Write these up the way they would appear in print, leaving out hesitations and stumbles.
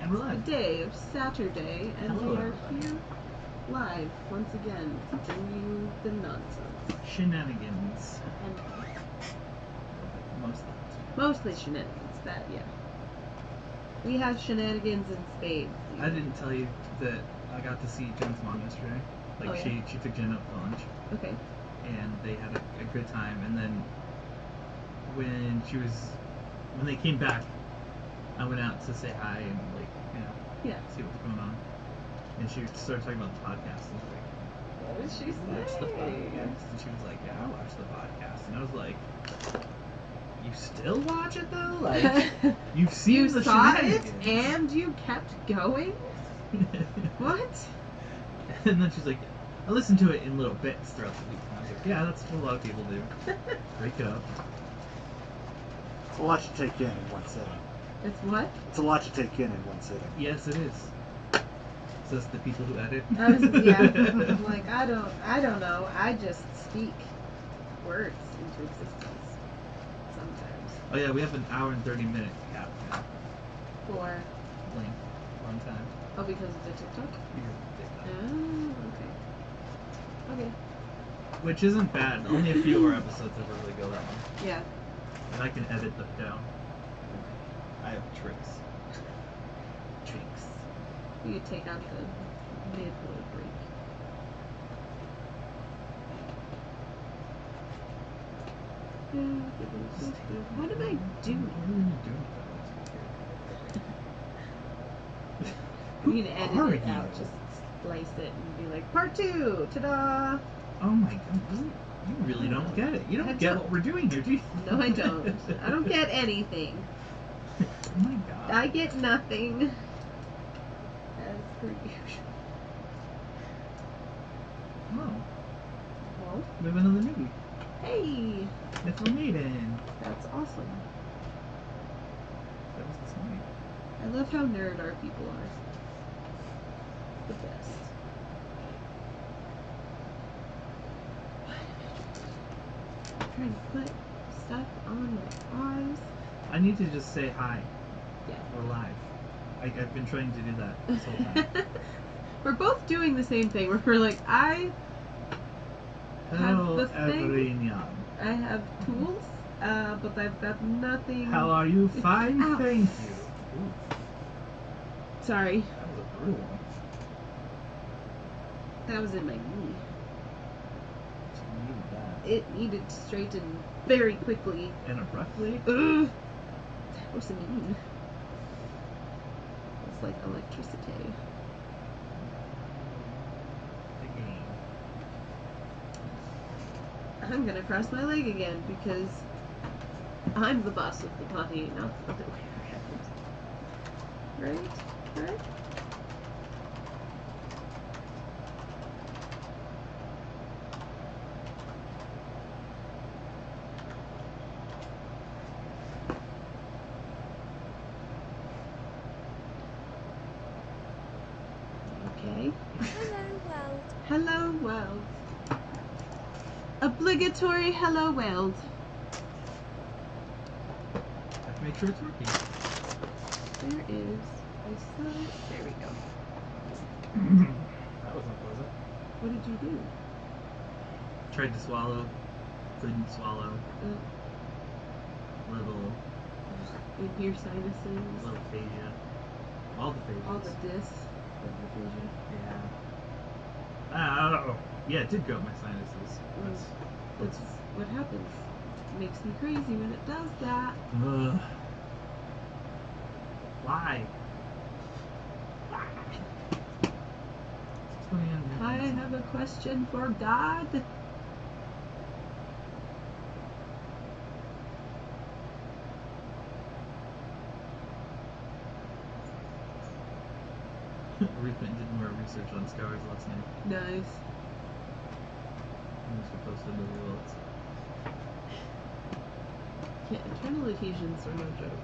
And we're live. The day of Saturday, and Hello, we are everybody. here live once again to bring you the nonsense. Shenanigans. And Mostly. mostly shenanigans, that, yeah. We have shenanigans in spades. I didn't tell you that I got to see Jen's mom yesterday. Like, Oh, yeah? she took Jen out for lunch, Okay. and they had a good time. And then when they came back, I went out to say hi and, like, Yeah. see what's going on. And she started talking about the podcast. And I was like, What did she watch the say? podcast. And she was like, yeah, I watch the podcast. And I was like, you still watch it though? Like, you've seen You the saw it shenanigans. and you kept going? What? And then she's like, I listened to it in little bits throughout the week. And I was like, yeah, that's what a lot of people do. Break it up. It's a lot to take in one sitting. It's what? It's a lot to take in one sitting. Yes, it is. Says the people who edit. Yeah. I'm like, I don't know. I just speak words into existence. Sometimes. Oh yeah, we have an hour and 30-minute cap now. For Length. One time. oh, because of the TikTok? Yeah. Oh, okay. Okay. Which isn't bad. Only a few of our episodes ever really go that long. Yeah. And I can edit them down. I have tricks. Tricks. You could take out the mid-roll break. What am I doing? What are you doing? You need to edit are it you? out. Just slice it and be like, part 2! Ta-da! Oh my god, you really don't get it. You don't get what we're doing here, do you? No, I don't. I don't get anything. Oh my god. I get nothing. As per usual. Oh, Well, we have another newbie. hey! It's a maiden. That's awesome. That was this morning. I love how nerd our people are. The best. I'm trying to put stuff on my eyes. I need to just say hi. Yeah. We're live. I've been trying to do that this whole time. We're both doing the same thing. We're like, I Hello, the thing. everyone. I have tools, but I've got nothing. How are you? Fine, Ow. thank you. Ooh, Sorry, that was a brutal one. that was in my knee. She needed that. It needed to straighten very quickly. And abruptly? Ugh. That was mean. It's like electricity. The game. I'm gonna cross my leg again because I'm the boss of the party, not the other way around. Right? Right? Okay. Hello, world. Hello, world. Obligatory hello, world. Have to make sure it's working. There is a sign. There we go. That was unpleasant. What did you do? Tried to swallow, couldn't swallow. Little In your sinuses. little phasia. All the phages. All the dis of the phasia. Yeah. I don't know. Yeah, it did go up my sinuses. That's what happens. It makes me crazy when it does that. Ugh. Why? Why? What's going on here? I have a question for God. Reef did more research on scars last night. Nice. And she posted the results. Yeah, internal adhesions are no joke.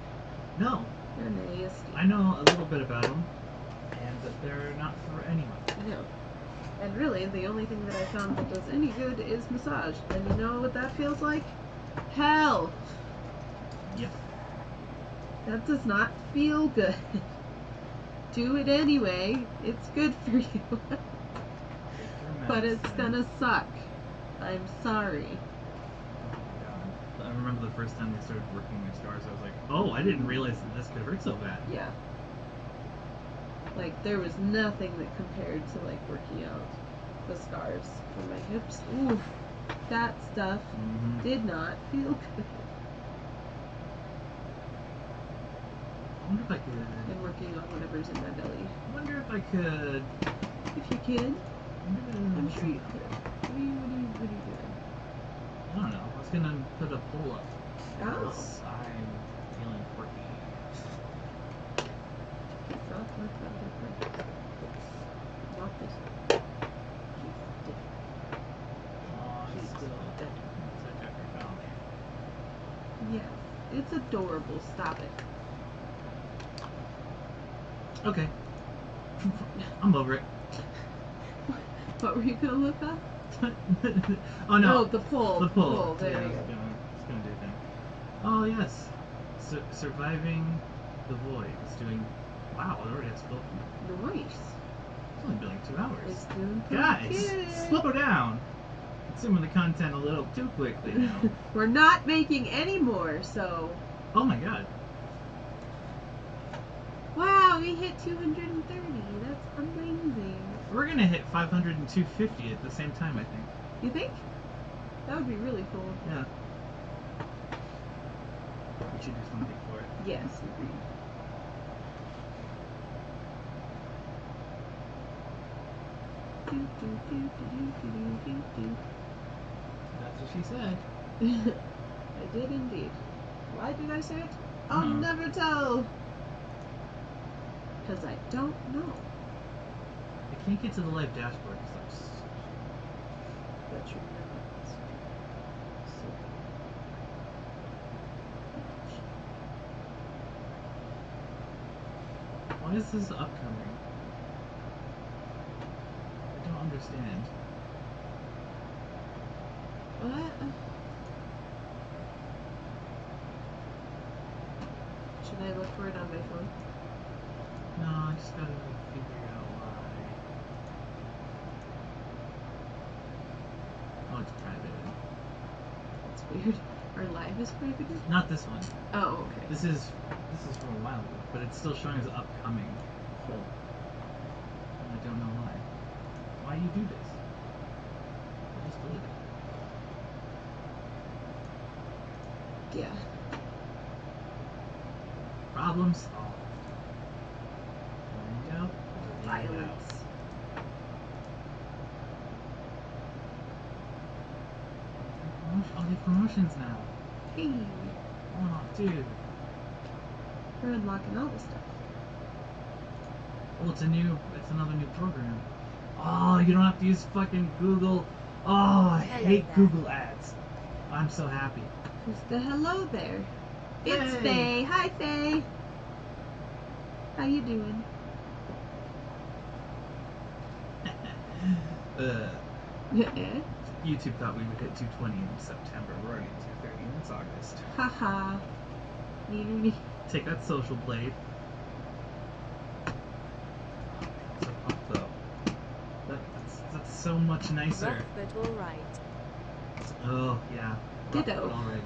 No, They're nasty. I know a little bit about them, and that they're not for anyone. I know. And really, the only thing that I found that does any good is massage. And you know what that feels like? Hell! Yep. That does not feel good. do it anyway. It's good for you. But it's gonna suck. I'm sorry. I remember the first time they started working my scars, I was like, oh, I didn't realize that this could hurt so bad. Yeah. Like, there was nothing that compared to, like, working out the scars from my hips. Oof. That stuff did not feel good. I wonder if I could... And working on whatever's in my belly. I wonder if I could... If you could. I'm sure you could. What are you doing? I don't know. I was gonna put a pull up. Oh. Because I'm feeling quirky. Not this. Oh, it's still such effort down there. Yes. It's adorable. Stop it. Okay. I'm over it. What were you gonna look up? Oh no. Oh, the pull. The pull. There Yeah, you go. it's gonna do thing. Oh yes. Surviving the void is doing. Wow, it already has 12. Nice. It's only been like 2 hours. It's doing pretty Guys, good. slow down. Consuming the content a little too quickly now. We're not making any more, so. Oh my god. Wow, we hit 230. That's amazing. We're gonna hit 500 and 250 at the same time, I think. You think? That would be really cool. Yeah. We should do something for it. Yes, agreed. That's what she said. I did indeed. Why did I say it? I'll never tell. Because I don't know. I can't get to the live dashboard because I'm But you're not. Why is this upcoming? I don't understand. What? Should I look for it on my phone? No, I just gotta figure out why. Oh, it's private. That's weird. Our live is private? Not this one. Oh, okay. This is from a while ago, but it's still showing as upcoming. Cool. And I don't know why. Why you do this? I just delete it. Yeah. Problem solved. There you go. Delete it out. Violence. Oh, they have promotions now. Hey, Oh, dude. we're unlocking all this stuff. Oh, it's another new program. Oh, you don't have to use fucking Google. Oh, I hate Google ads. I'm so happy. Who's the hello there? It's Hey. Faye. Hi, Faye. How you doing? YouTube thought we would hit 220 in September. We're already at 230 and it's August. Haha. Neener. Take that, Social Blade. So pumped up. That's so much nicer. Rough, but alright. Oh yeah. Ditto. Alright,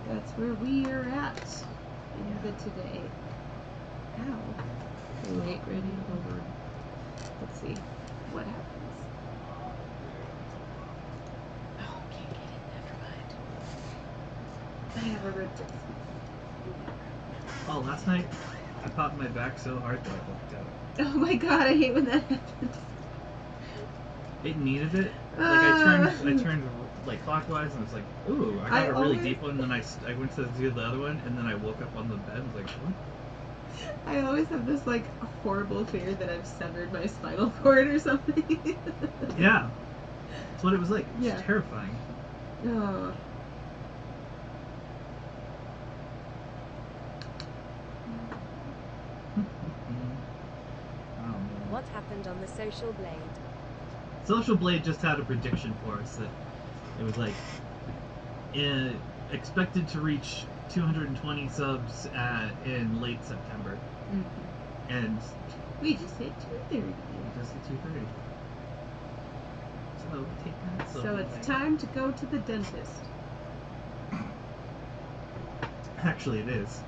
That's where we are at in the today. Ow. Wait, ready, hold on. Let's see what happens. Oh, can't get it. Never mind. I have a red dress. Oh, last night I popped my back so hard that I blacked out. Oh my god, I hate when that happens. It needed it. Like I turned like clockwise and it's like, ooh, I got a really deep one. And then I went to do the other one, and then I woke up on the bed and was like, what? I always have this like horrible fear that I've severed my spinal cord or something. Yeah, that's what it was like. It was Yeah. terrifying. Oh. Oh, man. What happened on the Social Blade? Social Blade just had a prediction for us that it was like expected to reach 220 subs in late September, Mm-hmm. and We just hit 2:30. Just at 2:30. So we take that. So it's time to go to the dentist. Actually, it is.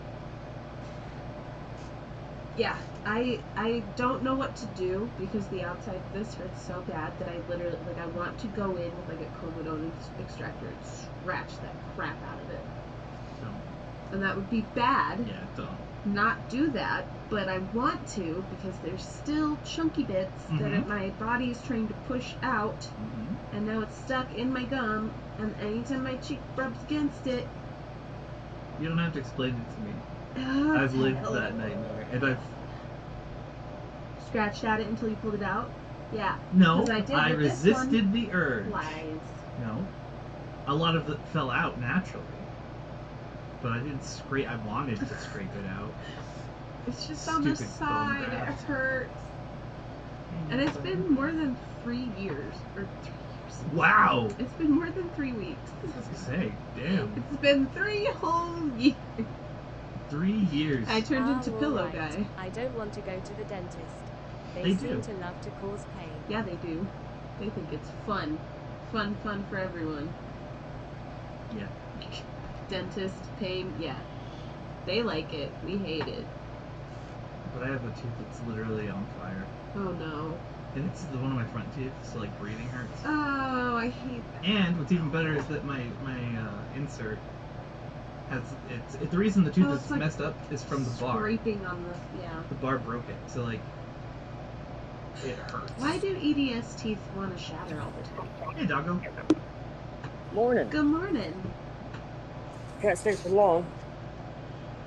Yeah, I don't know what to do because the outside of this hurts so bad that I literally, like, I want to go in with, like, a comedone extractor and scratch that crap out of it. Don't. And that would be bad. Yeah, don't. Not do that, but I want to because there's still chunky bits that my body is trying to push out, and now it's stuck in my gum, and anytime my cheek rubs against it... You don't have to explain it to me. I've lived that nightmare, and I've... Scratched at it until you pulled it out? Yeah. No, I resisted the urge. Lies. No. A lot of it fell out naturally. But I didn't scrape. I wanted to scrape it out. It's just on the Stupid side. bone It graft. hurts. And it's been more than 3 years. Or 3 years. Wow! It's been more than 3 weeks. I was gonna say, damn. It's been 3 whole years. 3 years. I turned into Pillow alright. Guy. I don't want to go to the dentist. They They seem do. to love to cause pain. Yeah, they do. They think it's fun. Fun for everyone. Yeah. Dentist, pain, yeah. They like it. We hate it. But I have a tooth that's literally on fire. Oh no. And it's the one of my front teeth, so like breathing hurts. Oh, I hate that. And what's even better is that my insert has the reason the tooth Oh, is it's like messed up is from the bar. Scraping on the, yeah. The bar broke it, so like it hurts. Why do EDS teeth want to shatter all the time? Hey, doggo. Morning. Good morning. Can't stay for long.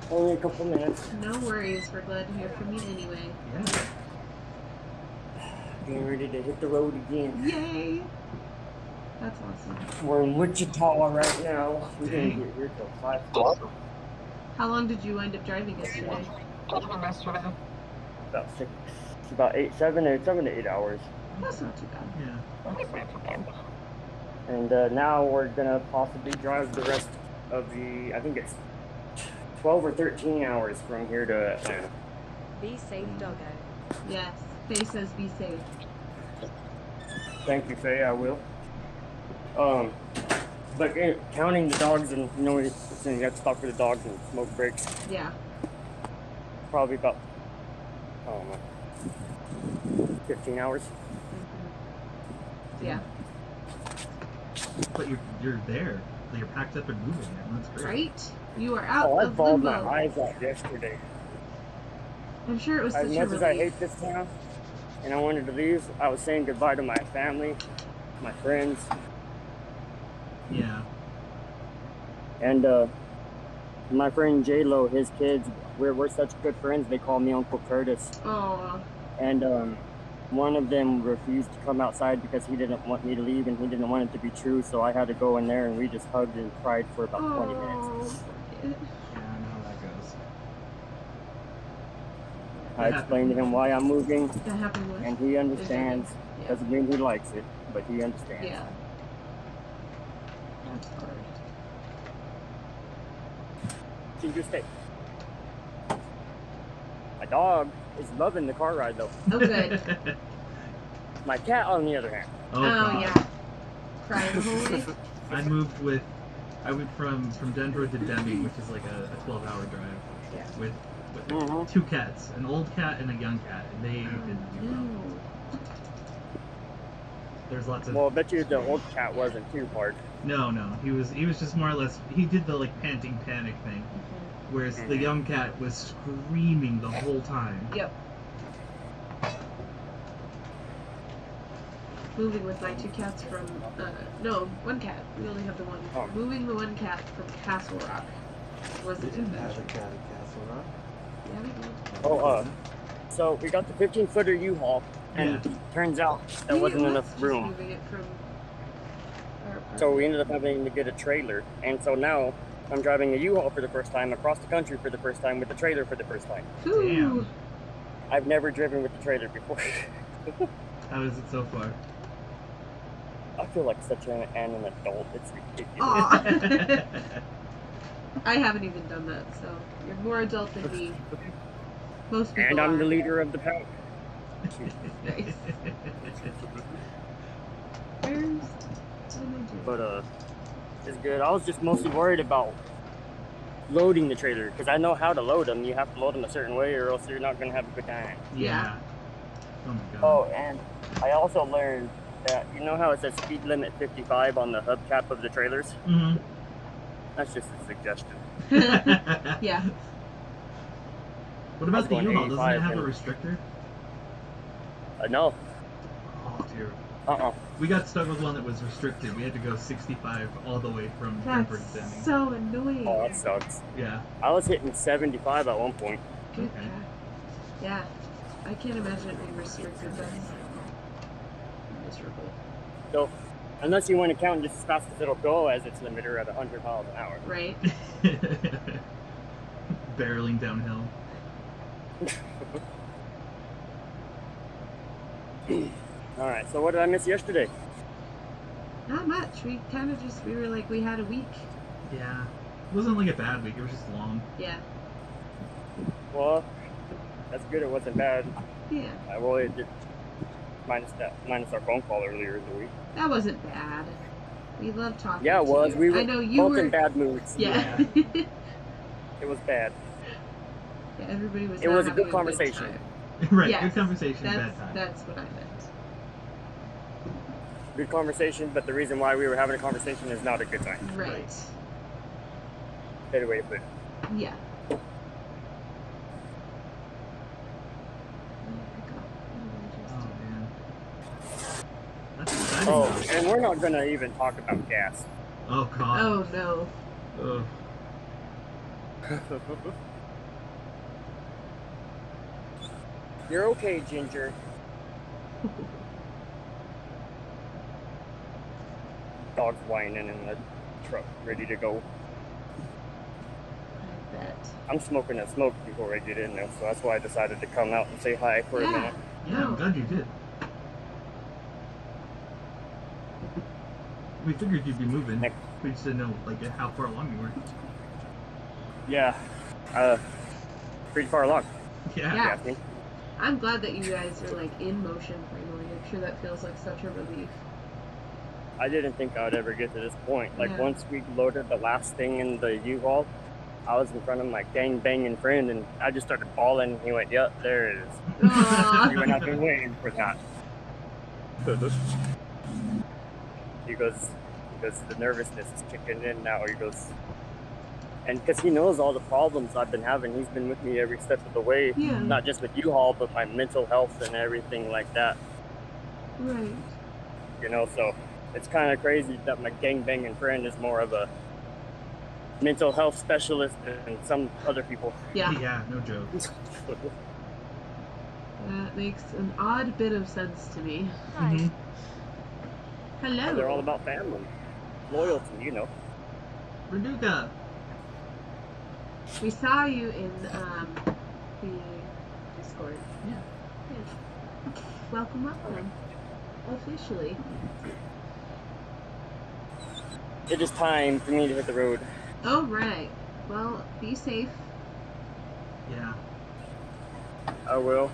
Only a couple minutes. No worries. We're glad to hear from you anyway. Yeah. Getting ready to hit the road again. Yay! That's awesome. We're in Wichita right now. We didn't Dang. get here till 5 o'clock. How long did you wind up driving yesterday? About 7 to 8 hours. That's not too bad. Yeah. And now we're gonna possibly drive the rest of the, I think it's 12 or 13 hours from here to Atlanta. Be safe, doggo. Yes. Faye says be safe. Thank you, Faye, I will. But counting the dogs and, you know, you have to stop for the dogs and smoke breaks, Yeah. probably about, I don't know, 15 hours. Yeah. But you're there. You're packed up and moving. And that's great. Right? You are out Oh, I of bawled my limbo. eyes out yesterday. I'm sure it was such As a much as I relief. hate this town and I wanted to leave, I was saying goodbye to my family, my friends, Yeah. and my friend J-Lo, his kids. We're such good friends, they call me Uncle Curtis. Oh. And one of them refused to come outside because he didn't want me to leave and he didn't want it to be true, so I had to go in there and we just hugged and cried for about 20 minutes. Oh. Yeah, I know how that goes. I explained to him why I'm moving, That happened with. and he understands. Yeah. Doesn't mean he likes it, but he understands. Yeah. That's hard. Ginger steak. My dog is loving the car ride though. Oh, good. My cat, on the other hand, Oh, Oh, God. yeah. Crying the whole way. I went from Denver to Demi, which is like a 12-hour drive. Yeah. With Mhm. 2 cats, an old cat and a young cat, and they didn't do well. No. There's lots of well, I bet you the old cat wasn't too hard. no. He was just more or less. He did the like panting panic thing, whereas the young cat was screaming the whole time. Yep. Moving with my 2 cats from, no, 1 cat. We only have the one. Oh. Moving the 1 cat from Castle Rock was We an didn't have a adventure. cat at Castle Rock. Yeah, we did. Oh, so we got the 15-footer U-Haul, and turns out there Maybe wasn't it was enough just room. moving it from our apartment. So we ended up having to get a trailer, and so now I'm driving a U-Haul for the first time, across the country for the first time, with the trailer for the first time. Ooh. Damn. I've never driven with the trailer before. How is it so far? I feel like such an adult. It's ridiculous. Aw. I haven't even done that, so you're more adult than me. Most people And I'm are. the leader of the pack. Nice. Where's... What am I doing? But it's good. I was just mostly worried about loading the trailer because I know how to load them. You have to load them a certain way, or else you're not gonna have a good time. Yeah. Oh my god. Oh, and I also learned that you know how it says speed limit 55 on the hubcap of the trailers? Mm-hmm. That's just a suggestion. Yeah. What about the going U-Haul? Doesn't it 85 have a and- restrictor? No. Oh dear. Uh-uh. We got stuck with one that was restricted. We had to go 65 all the way from Denver to That's Denny. so annoying. Oh, that sucks. Yeah. I was hitting 75 at one point. Good Okay. God. Yeah. I can't imagine it being restricted. That's miserable. So, unless you want to count just as fast as it'll go as its limiter at 100 miles an hour. Right? Barreling downhill. Alright, so what did I miss yesterday? Not much. We kind of just, we were like, we had a week. Yeah. It wasn't like a bad week. It was just long. Yeah. Well, that's good. It wasn't bad. Yeah. Well, it did. Minus our phone call earlier in the week. That wasn't bad. We love talking Yeah, it to was. you. We were I know you both were in bad moods. Yeah. It was bad. Yeah, everybody was It not was a having good conversation. time. Right. Yes, Good conversation, That's, bad time. that's what I meant. Good conversation, but the reason why we were having a conversation is not a good time. Right. Better way to put it. Yeah. Oh man. That's exciting. Oh, and we're not gonna even talk about gas. Oh god. Oh no. Oh. You're okay, Ginger. Dog's whining in the truck, ready to go. I bet. I'm smoking a smoke before I get in there, so that's why I decided to come out and say hi for a Yeah. minute. Yeah, I'm Oh. glad you did. We figured you'd be moving. Nick. We just didn't know like how far along you were. Yeah, pretty far along. Yeah. if you ask me. I'm glad that you guys are like in motion finally. I'm sure that feels like such a relief. I didn't think I would ever get to this point. Like, Yeah. once we loaded the last thing in the U-Haul, I was in front of my gang-banging friend, and I just started bawling. He went, yep, there it is. Aw. He went, I've been waiting for that. He goes, the nervousness is kicking in now. He goes, and because he knows all the problems I've been having, he's been with me every step of the way. Yeah. Not just with U-Haul, but my mental health and everything like that. Right. You know, so it's kind of crazy that my gang-banging friend is more of a mental health specialist than some other people. Yeah. Yeah, no joke. That makes an odd bit of sense to me. Hi. Mhm. Hello. They're all about family. Loyalty, you know. Raduca. We saw you in the Discord. Yeah. Yes. Welcome. Officially. It is time for me to hit the road. Oh, right. Well, be safe. Yeah. I will.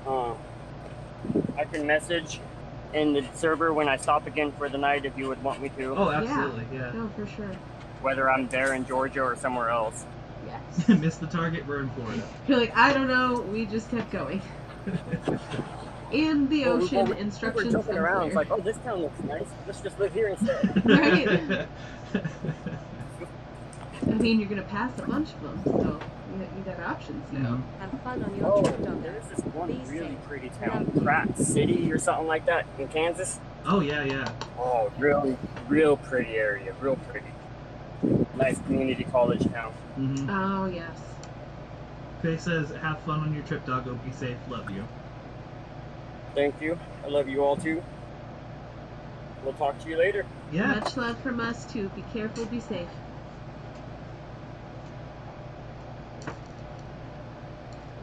I can message in the server when I stop again for the night if you would want me to. Oh, absolutely. Yeah. No, for sure. Whether I'm there in Georgia or somewhere else. Yes. Missed the target. We're in Florida. You're like, I don't know. We just kept going. In the ocean, We instructions were jumping around. It's unclear. like, oh, this town looks nice. Let's just live here instead. Right. I mean, you're gonna pass a bunch of them, so you got options now. Have fun on your Oh, trip, Doggo. there's this one Be really safe. pretty town, Pratt City or something like that in Kansas. Oh yeah, yeah. Oh, real pretty area, real pretty. Nice community college town. Mm-hmm. Oh, yes. Faye says, "Have fun on your trip, doggo. Be safe. Love you." Thank you. I love you all too. We'll talk to you later. Yeah. Much love from us, too. Be careful, be safe.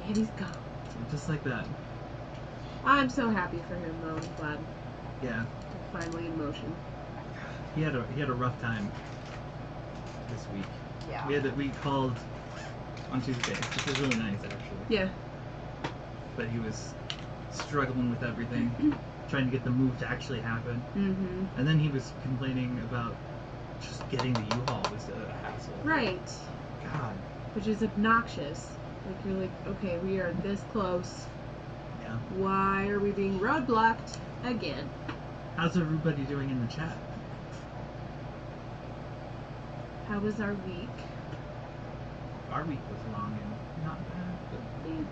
And he's gone. Just like that. I'm so happy for him, though. I'm glad Yeah. we're finally in motion. He had a rough time this week. Yeah. We called on Tuesday, which was really nice actually. Yeah. But he was struggling with everything, trying to get the move to actually happen. Mm-hmm. And then he was complaining about just getting the U-Haul was a hassle. Right. God. Which is obnoxious. Like, you're like, okay, we are this close. Yeah. Why are we being roadblocked again? How's everybody doing in the chat? How was our week? Our week was long and not bad,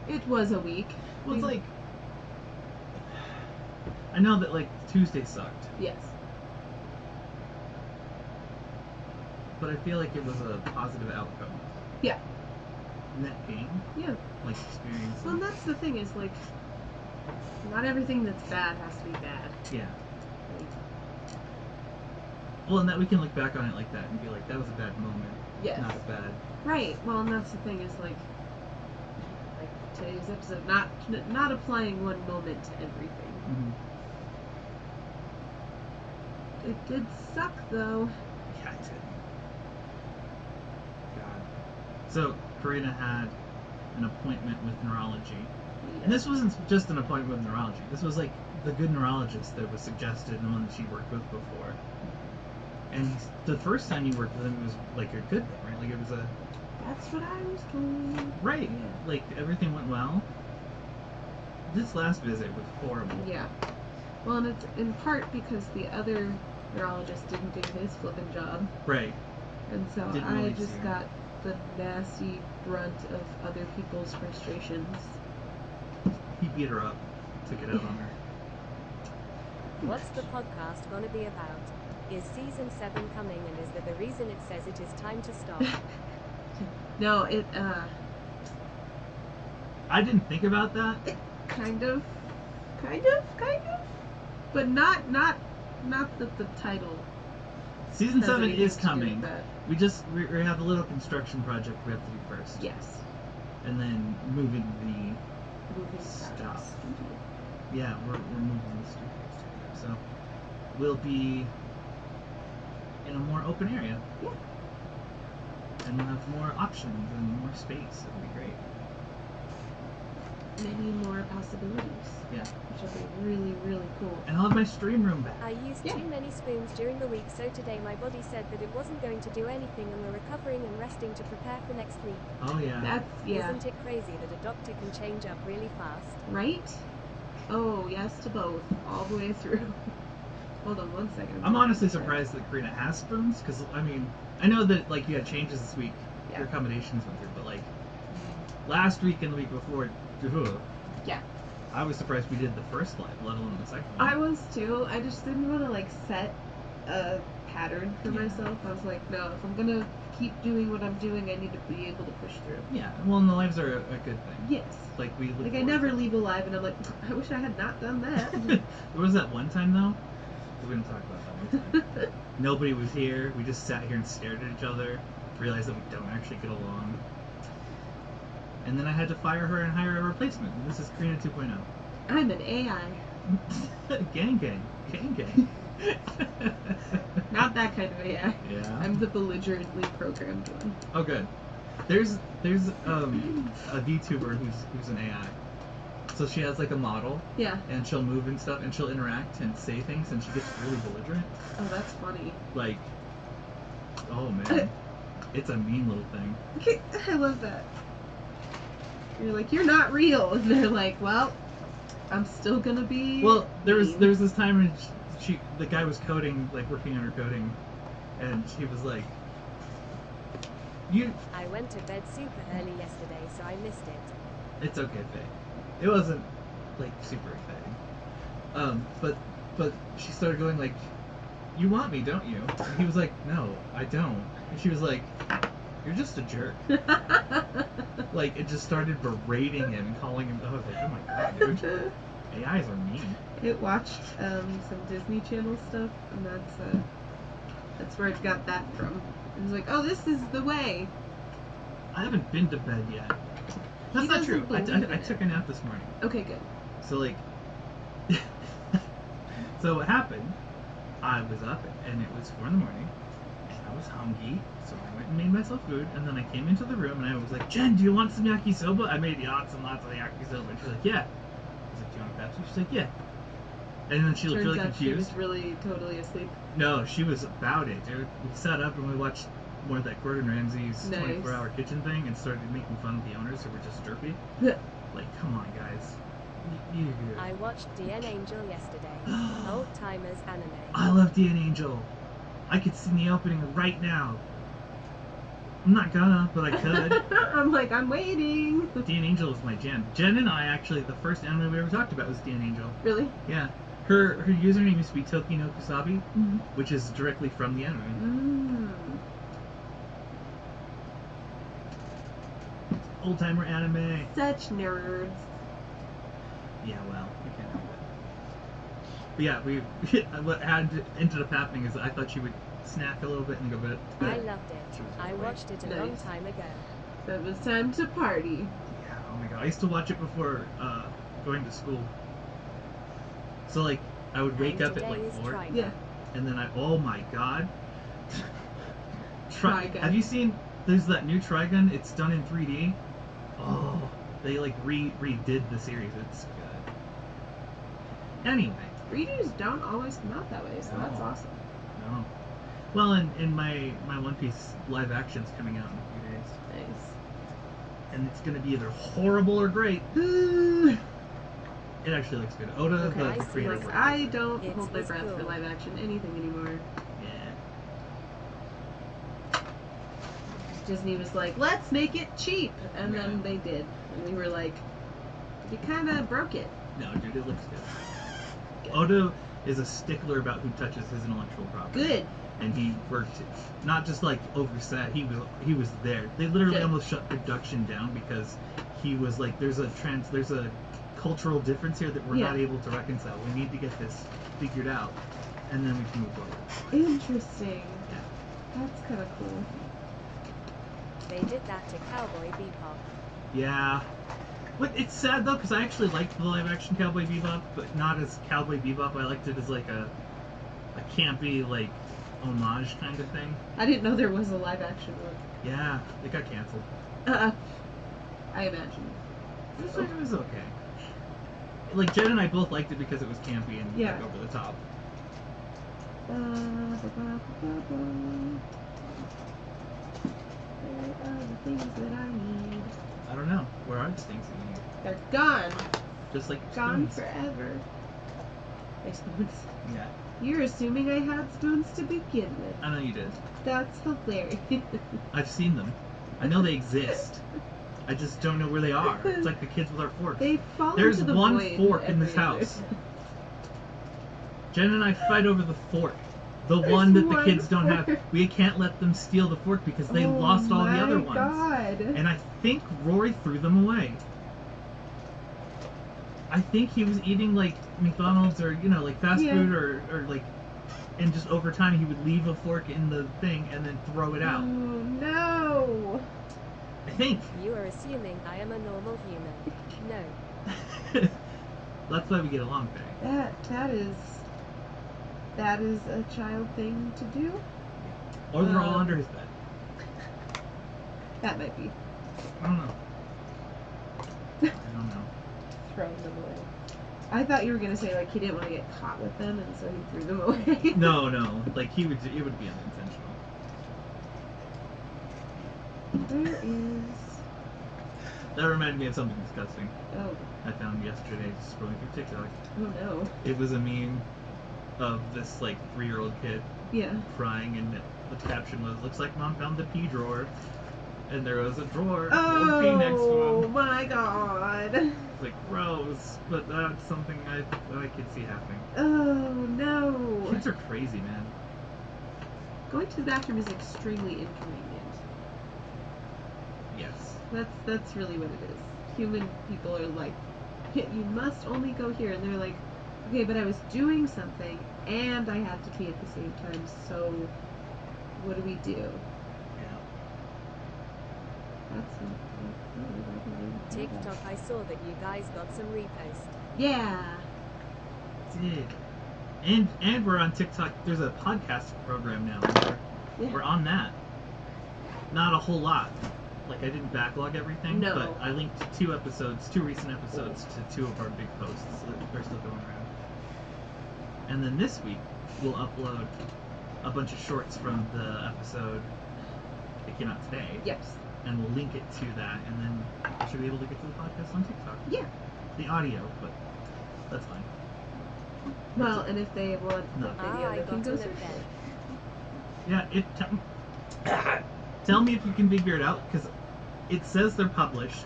but It was a week. well, it's like I know that like Tuesday sucked, Yes. but I feel like it was a positive outcome. Yeah. Net gain, Yeah. like experience. Well, and that's the thing is, like, not everything that's bad has to be bad. Yeah. Like, Well, and that we can look back on it like that and be like, that was a bad moment. yes. Not as bad. Right. Well, and that's the thing is, like today's episode, not applying one moment to everything. Mm-hmm. It did suck, though. Yeah, it did. God. So, Karina had an appointment with neurology. Yeah. And this wasn't just an appointment with neurology. This was like the good neurologist that was suggested and the one that she worked with before. And the first time you worked with him, it was like a good thing, right? Like it was a... That's what I was told. Right. Yeah. Like everything went well. This last visit was horrible. Yeah. Well, and it's in part because the other neurologist didn't do his flippin' job. Right. And so Didn't I really just see her. got the nasty brunt of other people's frustrations. He beat her up, took it out on her. What's the podcast gonna be about? Is season 7 coming, and is that the reason it says it is time to stop? No, it, I didn't think about that. kind of. But not the title. Season has 7 anything is to do with coming. that. We have a little construction project we have to do first. Yes. And then moving Moving Stop. projects. the... Yeah, we're moving the studios together. So we'll be in a more open area. Yeah. And we'll have more options and more space. It'll be great. Many more possibilities. Yeah. Which will be really, really cool. And I'll have my stream room back. I used Yeah. too many spoons during the week, so today my body said that it wasn't going to do anything, and we're recovering and resting to prepare for next week. Oh yeah. That's, yeah. Isn't it crazy that a doctor can change up really fast? Right? Oh, yes to both. All the way through. Hold on one second. I'm honestly surprised that Karina has spoons, because I mean, I know that like you had changes this week, Yeah. your accommodations went through, but like last week and the week before, ugh, Yeah. I was surprised we did the first live, let alone the second one. I was too. I just didn't want to like set a pattern for Yeah. myself. I was like, no, if I'm gonna keep doing what I'm doing, I need to be able to push through. Yeah, well, and the lives are a good thing. Yes. Like we look Like I forward never to it. leave alive, and I'm like, I wish I had not done that. There was that one time though. We didn't talk about that one time. Nobody was here. We just sat here and stared at each other. Realized that we don't actually get along. And then I had to fire her and hire a replacement. And this is Karina 2.0. I'm an AI. Gang gang. Gang gang. Not that kind of AI. Yeah. I'm the belligerently programmed one. Oh good. There's a VTuber who's an AI. So she has like a model Yeah. and she'll move and stuff and she'll interact and say things and she gets really belligerent. Oh, that's funny. Like, oh man. It's a mean little thing. I love that. You're like, you're not real, and they're like, well, I'm still gonna be. Well, there was mean. this time when the guy was coding, like working on her coding, and she was like, "You, I went to bed super early yesterday, so I missed it. it's okay, Faye. It wasn't like super exciting." But she started going like, "You want me, don't you?" And he was like, "No, I don't." And she was like, "You're just a jerk." Like it just started berating him and calling him. I was like, "Oh my god, dude, AIs are mean." It watched some Disney Channel stuff, and that's where it got that from. It was like, oh, this is the way. I haven't been to bed yet. That's not doesn't true. I believe in took it. a nap this morning. Okay, good. So like, so what happened? I was up and it was 4 in the morning, and I I was hungry, so I went and made myself food, and then I came into the room and I was like, Jen, do you want some yakisoba? I made lots and lots of yakisoba. And she's like, yeah. I was like, do you want a Pepsi? She's like, yeah. And then she looked Turns really out she confused. was really totally asleep. No, she was about it, dude. We sat up and we watched more of that Gordon Ramsay's Nice. 24-hour kitchen thing and started making fun of the owners who were just derpy. Like, come on, guys. I watched DN Angel yesterday. Old timers anime. I love DN Angel. I could sing the opening right now. I'm not gonna, but I could. I'm like, I'm waiting. DN Angel was my jam. Jen and I, actually, the first anime we ever talked about was DN Angel. Really? Yeah. Her username used to be Toki no Kusabi, Mm-hmm. which is directly from the anime. Old timer anime. Such nerds. Yeah, well, we can't help it. But yeah, what ended up happening is I thought she would snack a little bit and go bed. I loved it. I watched it a long Nice. time ago. So it was time to party. Yeah, oh my god. I used to watch it before going to school. So, like, I would wake And up at today like is 4, Trigun. Yeah. and then oh my god. Trigun. Have you seen, there's that new Trigun, it's done in 3D. Oh, they like redid the series, it's good. Anyway. Redos don't always come out that way, so that's No. awesome. No. Well, and my One Piece live action's coming out in a few days. Nice. And it's gonna be either horrible or great. It actually looks good. Oda, Okay, the creator. like, worked I it. don't It's hold my breath for cool. live action anything anymore. Yeah. Disney was like, let's make it cheap, and then Yeah. they did, and we were like, you kind of broke it. No, dude, it looks good. Oda is a stickler about who touches his intellectual property. Good. And he worked it, not just like oversat. He was there. They literally Good. almost shut production down because he was like, there's a cultural difference here that we're not Yeah. able to reconcile. We need to get this figured out, and then we can move forward. Interesting. Yeah. That's kind of cool. They did that to Cowboy Bebop. Yeah. But it's sad though, because I actually liked the live action Cowboy Bebop, but not as Cowboy Bebop. I liked it as like a campy, like, homage kind of thing. I didn't know there was a live action one. Yeah, it got canceled. I imagine. It was okay. Like, Jen and I both liked it because it was campy and Yeah. like, over the top. Where are the things that I need? I don't know. Where are the things that you need? They're gone. Just like your Gone spoons. forever. My spoons. Yeah, You're assuming I had spoons to begin with. I know you did. That's hilarious. I've seen them. I know they exist. I just don't know where they are. It's like the kids with our forks. They fall There's into the one void fork in this every other- house. Jen and I fight over the fork. The There's one that the one kids don't fork. have. We can't let them steal the fork because they Oh lost all the my other ones. God. And I think Rory threw them away. I think he was eating like McDonald's or, you know, like fast Yeah. food or like, and just over time he would leave a fork in the thing and then throw it Oh out. no. I think. You are assuming I am a normal human. No. That's why we get along, Faye. That is a child thing to do. Or they're all under his bed. That might be I don't know. I don't know. throwing them away. I thought you were gonna say like he didn't want to get caught with them and so he threw them away. No, like it would be unintentional. There is. That reminded me of something disgusting Oh. I found yesterday scrolling through TikTok. Oh no. It was a meme of this like 3-year-old kid Yeah. crying, and the caption was, "Looks like mom found the pee drawer," and there was a drawer with Oh pee next to him. my God. It's like gross, but that's something I could see happening. Oh no. Kids are crazy, man. Going to the bathroom is extremely inconvenient. Yes. That's really what it is. Human people are like, you must only go here, and they're like, okay, but I was doing something and I had to pee at the same time, so what do we do? Yeah. That's TikTok, I saw that you guys got some repost. Yeah. Did. And we're on TikTok. There's a podcast program now where Yeah. We're on that. Not a whole lot. Like, I didn't backlog everything, No. but I linked two recent episodes to two of our big posts that are still going around. And then this week, we'll upload a bunch of shorts from the episode that came out today. Yes. And we'll link it to that, and then you should be able to get to the podcast on TikTok. Yeah. The audio, but that's fine. Well, and if they want the No. video, I they can got go to search look for it. Yeah, tell me if you can figure it out, because it says they're published.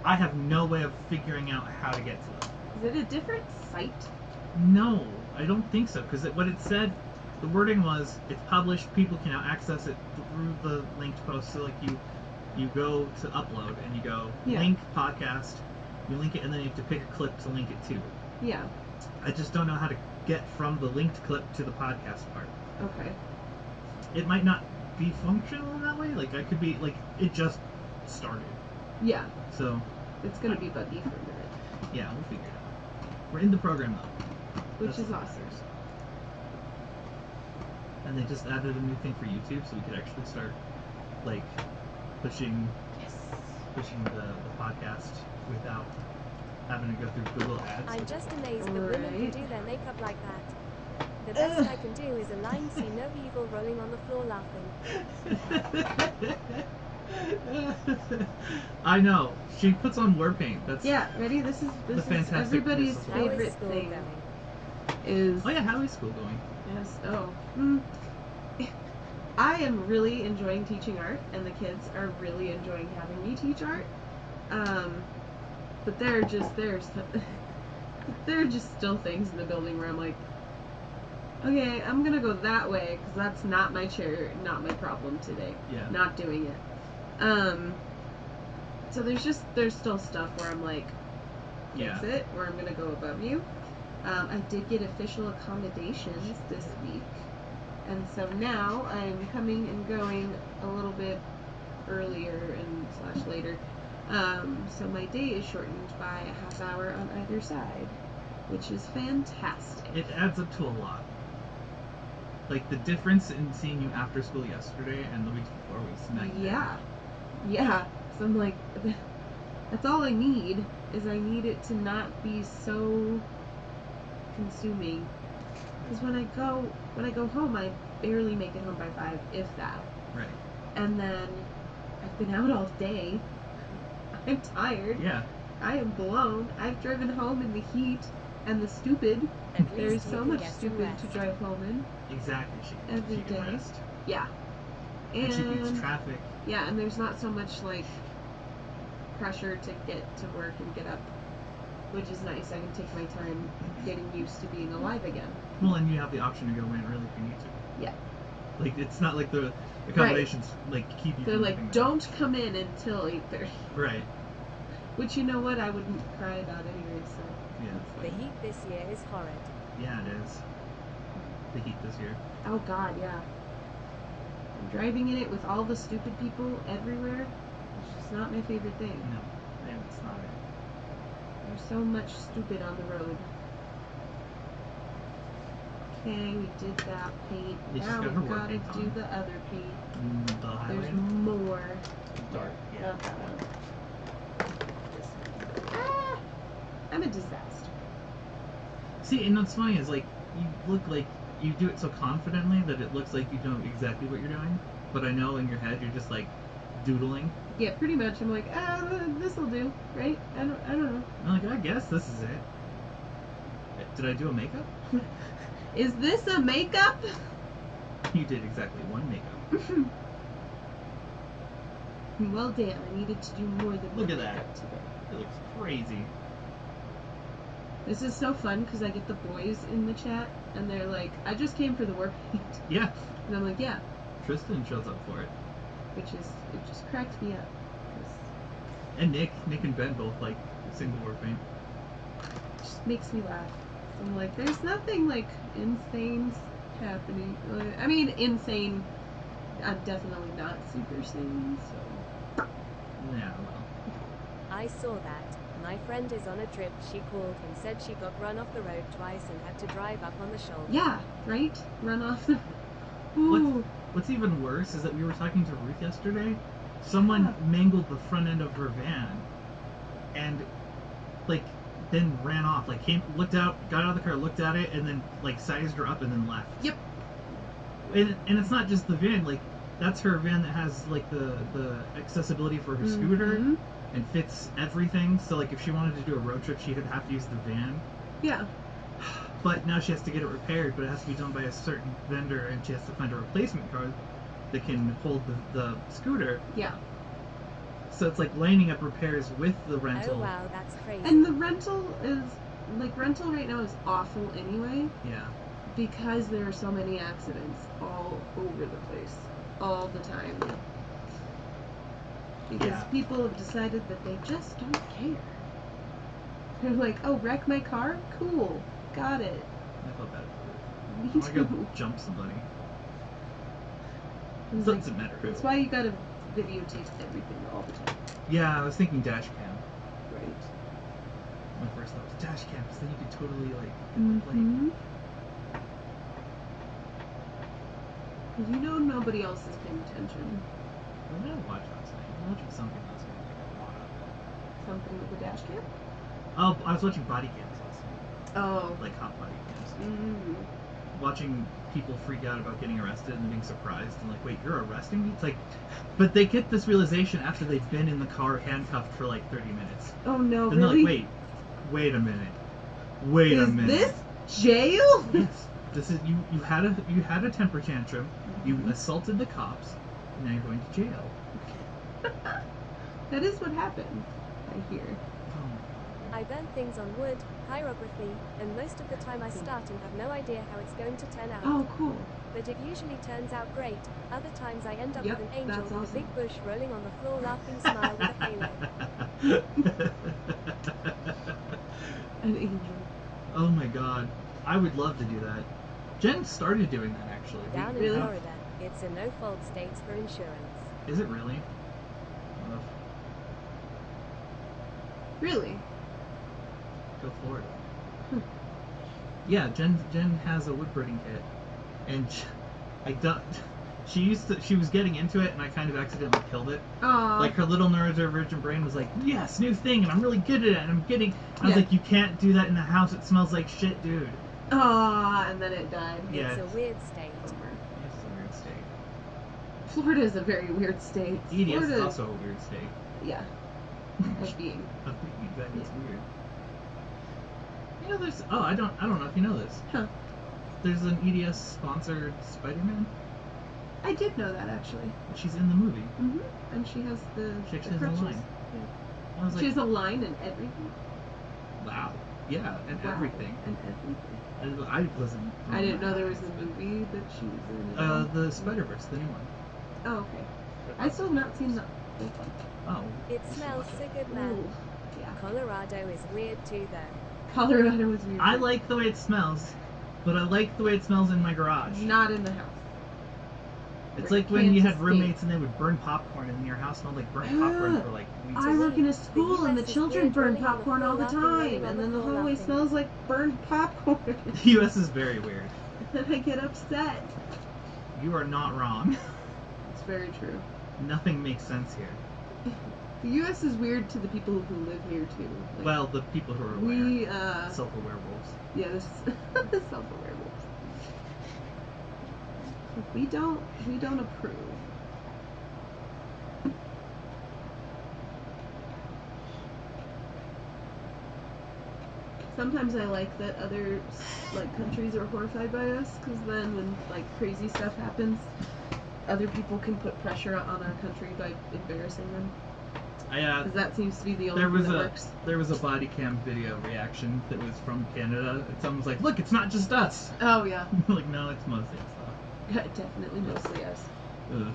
I have no way of figuring out how to get to them. Is it a different site? No, I don't think so, because what it said, the wording was, it's published, people can now access it through the linked post. So, like, you go to upload, and you go, Yeah. link podcast, you link it, and then you have to pick a clip to link it to. Yeah. I just don't know how to get from the linked clip to the podcast part. Okay. It might not be functional in that way. Like, I could be, like, it just started. Yeah. So, It's gonna be buggy for a minute, yeah, we'll figure it out. We're in the program, though. which That's is what awesome. matters. And they just added a new thing for YouTube, so we could actually start, like, pushing the podcast without having to go through Google Ads. I'm just amazed that women can Right. do their makeup like that. The best I can do is a line see no evil rolling on the floor laughing. I know. She puts on war paint. That's Yeah, ready? This is Fantastic everybody's Mrs. How is favorite school thing. going? Is Oh yeah, how is school going? yes. Oh. I am really enjoying teaching art, and the kids are really enjoying having me teach art. But there are just still things in the building where I'm like, okay, I'm gonna go that way because that's not my chair, not my problem today. Yeah. Not doing it. So there's still stuff where I'm like, Yeah. fix it, or I'm gonna go above you. I did get official accommodations this week, and so now I'm coming and going a little bit earlier and / later. So my day is shortened by a half hour on either side, which is fantastic. It adds up to a lot. Like, the difference in seeing you after school yesterday and the week before was night and day. Yeah. So I'm like, that's all I need, is I need it to not be so consuming. Because when I go home, I barely make it home by 5, if that. Right. And then I've been out all day. I'm tired. Yeah. I am blown. I've driven home in the heat and the stupid. At There's least you so can much get some stupid rest. to drive home in. Exactly. Every she can day. rest. Yeah. And she beats traffic. Yeah, and there's not so much like pressure to get to work and get up, which is nice. I can take my time getting used to being alive again. Well, and you have the option to go in early if you need to. Yeah. Like, it's not like the accommodations like keep you. They're from like, living don't come in until 8:30. there. Right. Which, you know what, I wouldn't cry about anyway. So Yeah. The heat this year is horrid. Yeah, it is. The heat this year. oh god, yeah. And driving in it with all the stupid people everywhere. It's just not my favorite thing. No, and it's not it. There's so much stupid on the road. Okay, we did that paint. You just Now got her we've war got to paint do on. the other paint. The There's highlight. more. Dark. Yeah. Not that one. Ah, I'm a disaster. See, and what's funny is, like, you look like you do it so confidently that it looks like you know exactly what you're doing. But I know in your head you're just like doodling. Yeah, pretty much. I'm like, this'll do, right? I don't know. I'm like, I guess this is it. Did I do a makeup? Is this a makeup? You did exactly one makeup. Well, damn, I needed to do more than Look one at that. makeup today. It looks crazy. This is so fun because I get the boys in the chat and they're like, I just came for the war paint. Yeah. And I'm like, yeah, Tristan shows up for it. it just cracks me up. 'Cause And Nick and Ben both like single war paint. it just makes me laugh. So I'm like, there's nothing like insane happening. Like, I mean, insane. I'm definitely not super sane, so. Yeah, well. I saw that. My friend is on a trip. She called and said she got run off the road twice and had to drive up on the shoulder. Yeah, right? Run off the. Ooh. What's even worse is that we were talking to Ruth yesterday. Someone mangled the front end of her van, and like then ran off. Like looked out, got out of the car, looked at it, and then like sized her up and then left. Yep. And it's not just the van. Like that's her van that has like the accessibility for her scooter and fits everything. So like if she wanted to do a road trip, she would have to use the van. Yeah. But now she has to get it repaired, but it has to be done by a certain vendor, and she has to find a replacement car that can hold the scooter. Yeah. So it's like lining up repairs with the rental. Oh wow, that's crazy. And the rental right now is awful anyway. Yeah. Because there are so many accidents all over the place, all the time. Because people have decided that they just don't care. They're like, oh, wreck my car? Cool. Got it. I felt bad. Me I want to go too. jump somebody. It's So like, doesn't matter who. that's why you gotta videotape everything all the time. Yeah, I was thinking dash cam. Right. My first thought was dash cam, because then you could totally like Mm-hmm. You know nobody else is paying attention. What did I watch last night? I was watching something last night. Like a lot of. Something with the dash cam? Oh, I was watching body cams last night. Oh. Like hot body cams. Mm. Watching people freak out about getting arrested and then being surprised and like, wait, you're arresting me? It's like, but they get this realization after they've been in the car handcuffed for like 30 minutes. Oh no, And really? they're like, wait a minute. Wait a minute. Is this jail? Yes. This is you had a temper tantrum. You assaulted the cops. And now you're going to jail. That is what happened, I hear. Oh. I burn things on wood, pyrography, and most of the time I start and have no idea how it's going to turn out. Oh, cool. But it usually turns out great. Other times I end up Yep, with an angel that's with a awesome. big bush rolling on the floor laughing smile with a halo. An angel. Oh my god. I would love to do that. Jen started doing that actually. Down in Really? Florida, it's a no-fault state for insurance. Is it really? Ugh. Really? Go Florida. Yeah, Jen has a woodbirding kit, and she was getting into it, and I kind of accidentally killed it. Aw. Like her little neurodivergent brain was like, yes, new thing, and I'm really good at it, and I was Yeah. like, you can't do that in the house. It smells like shit, dude. Aw, and then it died. Yeah. It's a weird state. It's a weird state. Florida is a very weird state. EDS is Florida, also a weird state. yeah, of being. That is weird. You know, there's. Oh, I don't know if you know this. Huh. There's an EDS sponsored Spider-Man. I did know that actually. She's in the movie. Mm-hmm. And she has the. She actually the has a crutches. line. Yeah. I was She like, has a line and everything. wow. Yeah, and Wow. everything. And everything. I wasn't. I didn't know there was a movie that she was in. at all. The Spider-Verse, the new one. Oh, okay. I still have not seen that. Oh. It smells so good, man. Ooh, yeah. Colorado is weird too, though. Colorado was weird. I like the way it smells, but I like the way it smells in my garage. Not in the house. It's like when you had Kansas roommates and they would burn popcorn and your house smelled like burnt popcorn for like weeks. I work in a school and the US is children weird, burn rolling on the popcorn all the floor, laughing, time, and rolling on then the the floor, hallway laughing. smells like burned popcorn. The U.S. is very weird. And I get upset. You are not wrong. It's very true. Nothing makes sense here. The U.S. is weird to the people who live here too. Like, Well, the people who are aware. we Self-aware wolves. yeah, this the self-aware wolves. We don't approve. Sometimes I like that other like countries are horrified by us, because then when like crazy stuff happens, other people can put pressure on our country by embarrassing them. Because that seems to be the only There thing was that a works. there was a body cam video reaction that was from Canada. And someone was like, "Look, it's not just us." Oh yeah, Like, no, it's mostly us. definitely mostly us. Ugh.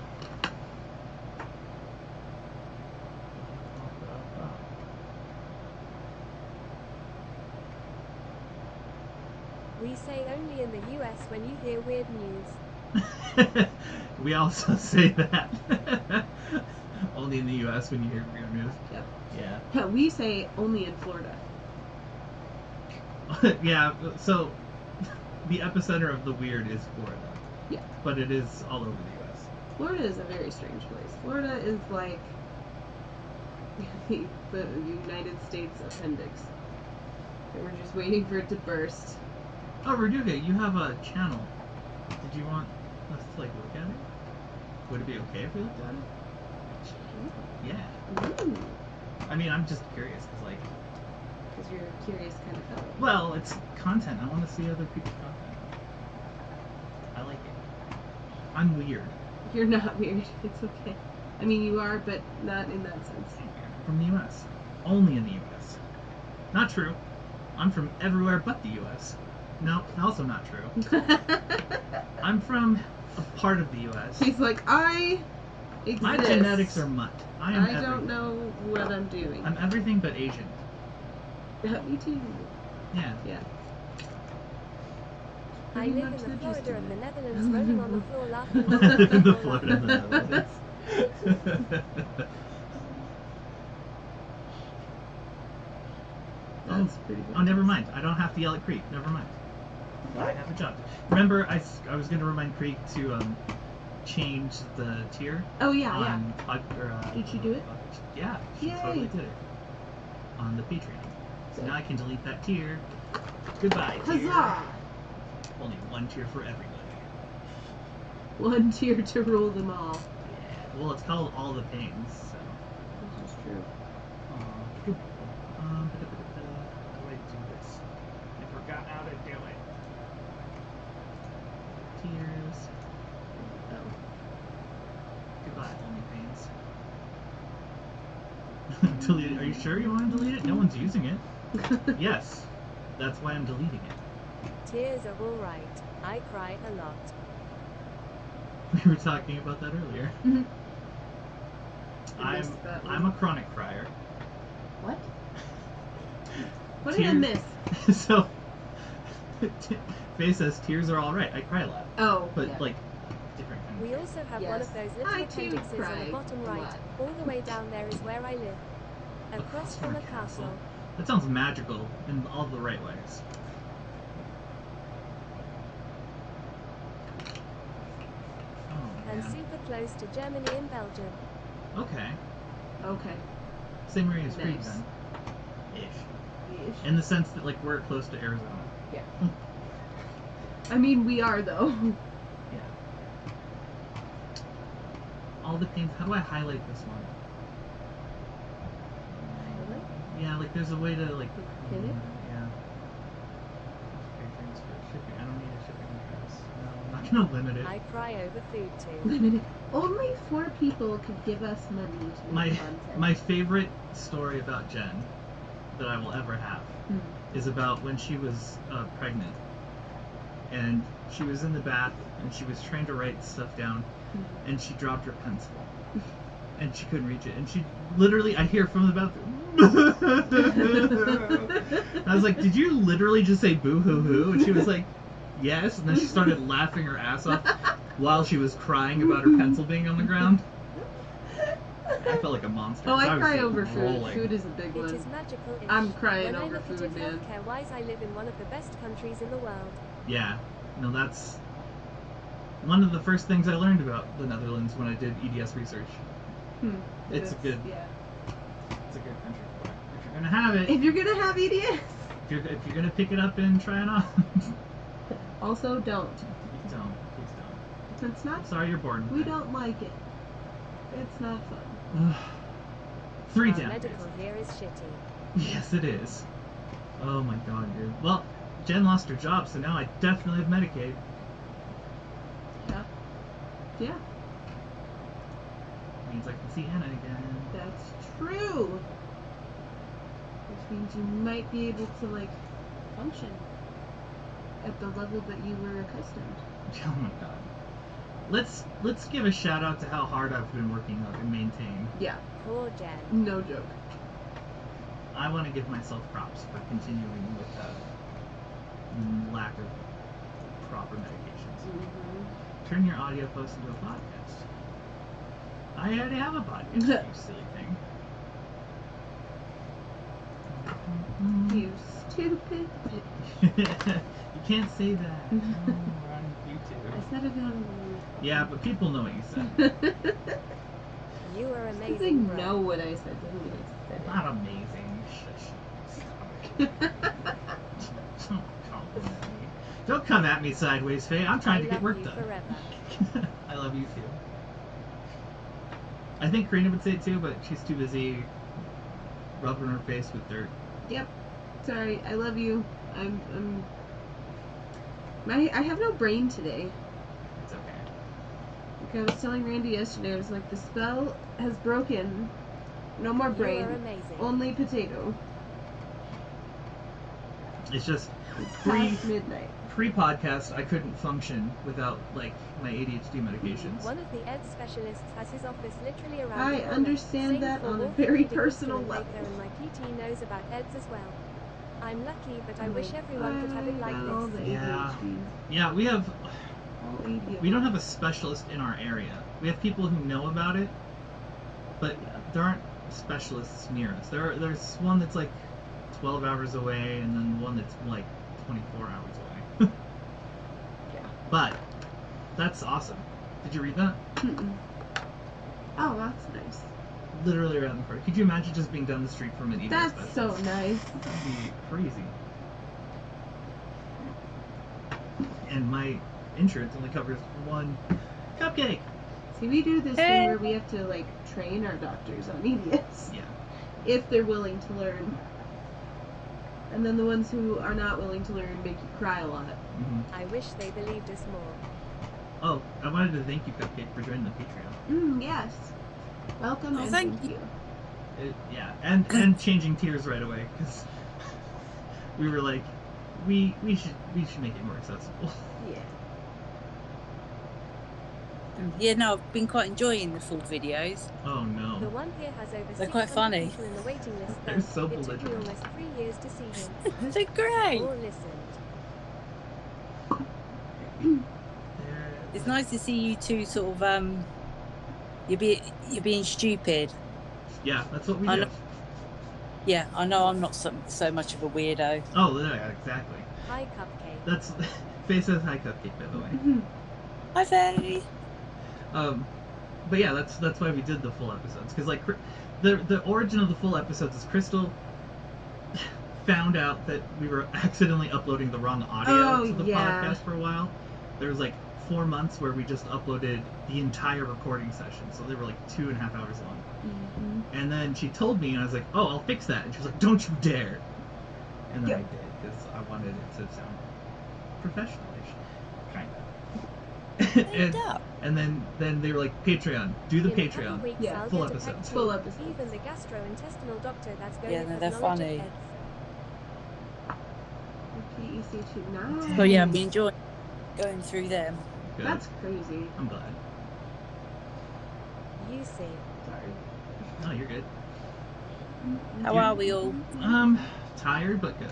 We say only in the US when you hear weird news. We also say that. Only in the U.S. when you hear weird news. Yep. Yeah. We say only in Florida. Yeah, so the epicenter of the weird is Florida. Yeah. But it is all over the U.S. Florida is a very strange place. Florida is like the United States appendix. And we're just waiting for it to burst. Oh, Verduga, you have a channel. Did you want us to like look at it? Would it be okay if we looked at it? Yeah. Ooh. I mean, I'm just curious, cause like, Because you're a curious kind of fellow. well, it's content. I want to see other people's content. I like it. I'm weird. You're not weird. It's okay. I mean, you are, but not in that sense. From the U.S. Only in the U.S. Not true. I'm from everywhere but the U.S. No, also not true. I'm from a part of the U.S. He's like, I exist. My genetics are mutt. I am I don't everything. know what I'm doing. I'm everything but Asian. Me too. Yeah. Yeah. I Pretty live much in the the gist Florida of of the it. Netherlands, rolling on the floor laughing. In the Florida of the Netherlands. That's pretty good. Oh, never mind. I don't have to yell at Creek. Never mind. I have a job. Remember, I was going to remind Creek to change the tier Oh yeah, on Did she do it? Yeah, she Yay. totally did it on the Patreon. So now I can delete that tier. Goodbye, yeah. tier. Huzzah! Only one tier for everybody. One tier to rule them all. Yeah. Well, it's called All the Pains, so. This is true. Good. How do I do this? I forgot how to do it. Tears. Oh. Goodbye, Only Pains. Delete it. Are you sure you want to delete it? No one's using it. Yes. That's why I'm deleting it. Tears are alright. I cry a lot. We were talking about that earlier. Mhm. I missed that one. I'm a chronic crier. What? What did I Tears- miss? So, Faye says tears are all right. I cry a lot, Oh, but yeah. like different kind of We tears. also have Yes. one of those little I too appendixes on cry the bottom a right. lot. All the way down there is where I live. Across from a castle. That sounds magical in all the right ways. Oh And man. super close to Germany and Belgium. Okay. Okay. Same area as Creek Nice. then. Ish. In the sense that like we're close to Arizona. Yeah. I mean, we are though. Yeah. All the things. How do I highlight this one? Yeah, like there's a way to like. Hit it? Yeah. Okay, thanks for shipping. I don't need a shipping address. No, I'm not gonna limit it. I cry over food too. Limited. Only 4 people could give us money to make content. My favorite story about Jen that I will ever have is about when she was pregnant and she was in the bath and she was trying to write stuff down and she dropped her pencil and she couldn't reach it and she literally, I hear from the bathroom. I was like, did you literally just say boo hoo hoo? And she was like, yes. And then she started laughing her ass off while she was crying about her pencil being on the ground. I felt like a monster. Oh, I was, cry like, over food. rolling. Food is a big It is one. magical. I'm crying when over I look food, at it man. healthcare wise, I live in one of the best countries in the world. Yeah, no, that's one of the first things I learned about the Netherlands when I did EDS research. It's a good country for it. If you're gonna have it, If you're gonna have EDS. if you're gonna pick it up and try it on, Also, don't. please don't. It's not. I'm sorry you're bored. We don't like it. It's not fun. 3 Our down. medical here is shitty. Yes, it is. Oh my god, dude. Well, Jen lost her job, so now I definitely have Medicaid. Yeah. Yeah. Means I can see Anna again. That's true. Which means you might be able to like function at the level that you were accustomed. Oh my god. Let's give a shout out to how hard I've been working on and maintain. Yeah. Poor Jen. No joke. I want to give myself props for continuing with that lack of proper medications. Mm-hmm. Turn your audio post into a podcast. I already have a podcast, you silly thing. You stupid. You can't say that. No, we're on I YouTube. said it on. Yeah, but people know what you said. You are Because amazing, they bro. know what I said to who I said Not amazing. Shush. Stop it. Don't come at me sideways, Faye. I'm trying to get work I love done. you forever. I love you too. I think Karina would say it too, but she's too busy rubbing her face with dirt. Yep. Sorry, I love you. I have no brain today. It's okay. Like I was telling Randy yesterday, I was like, the spell has broken. No more You brain. are amazing. Only potato. It's just It's pre past midnight. podcast. I couldn't function without like my ADHD medications. One of the ed specialists has his office literally around I the corner. understand Same that for on a Wolf very Feeding Mr. personal and level. Baker, and my PT knows about eds as well. I'm lucky, but I I'm wish like, everyone could have it like I got all this. the Yeah. ADHD. Yeah, we have. All ADHD. We don't have a specialist in our area. We have people who know about it, but there aren't specialists near us. There's one that's like 12 hours away, and then one that's like 24 hours away. Yeah. But that's awesome. Did you read that? Mm-mm. Oh, that's nice. Literally around the corner. Could you imagine just being down the street from an ED That's specialist? so nice. That'd be crazy. And my insurance only covers one cupcake. See, we do this thing where we have to like train our doctors on EDS Yeah. if they're willing to learn. And then the ones who are not willing to learn make you cry a lot. hmm I wish they believed us more. Oh, I wanted to thank you, Cupcake, for joining the Patreon. Yes. Welcome Oh, and thank thank you. Yeah, and changing tiers right away because we were like, we should make it more accessible. Yeah. Yeah, no, I've been quite enjoying the full videos. Oh The no. one here has over They're 600 quite funny. people in the waiting list. They're though. so It took me belligerent. almost 3 years to see him. They're great. Or listened. It's nice to see you two sort of you're being stupid. Yeah, that's what we I do. know. Yeah, I know I'm not so much of a weirdo. Oh, yeah, exactly. Hi, Cupcake. That's Faye says hi, Cupcake, by the way. Hi, Faye. But yeah, that's why we did the full episodes because like the origin of the full episodes is Crystal found out that we were accidentally uploading the wrong audio to the podcast for a while. There was like 4 months where we just uploaded the entire recording session, so they were like 2.5 hours long. Mm-hmm. And then she told me, and I was like, "Oh, I'll fix that." And she was like, "Don't you dare!" And then Yep. I did because I wanted it to sound professional-ish, kind of. and then they were like, "Patreon, do the In a couple Patreon." weeks, Yeah, I'll full get a episodes. pack Full too. episodes. Even the gastrointestinal doctor that's going Yeah, to no, have they're knowledge funny. of heads. PEC2. Nice. So yeah, I've been enjoying going through them. Good. That's crazy. I'm glad. You see. Sorry. Oh, you're good. How are we all? Tired but good.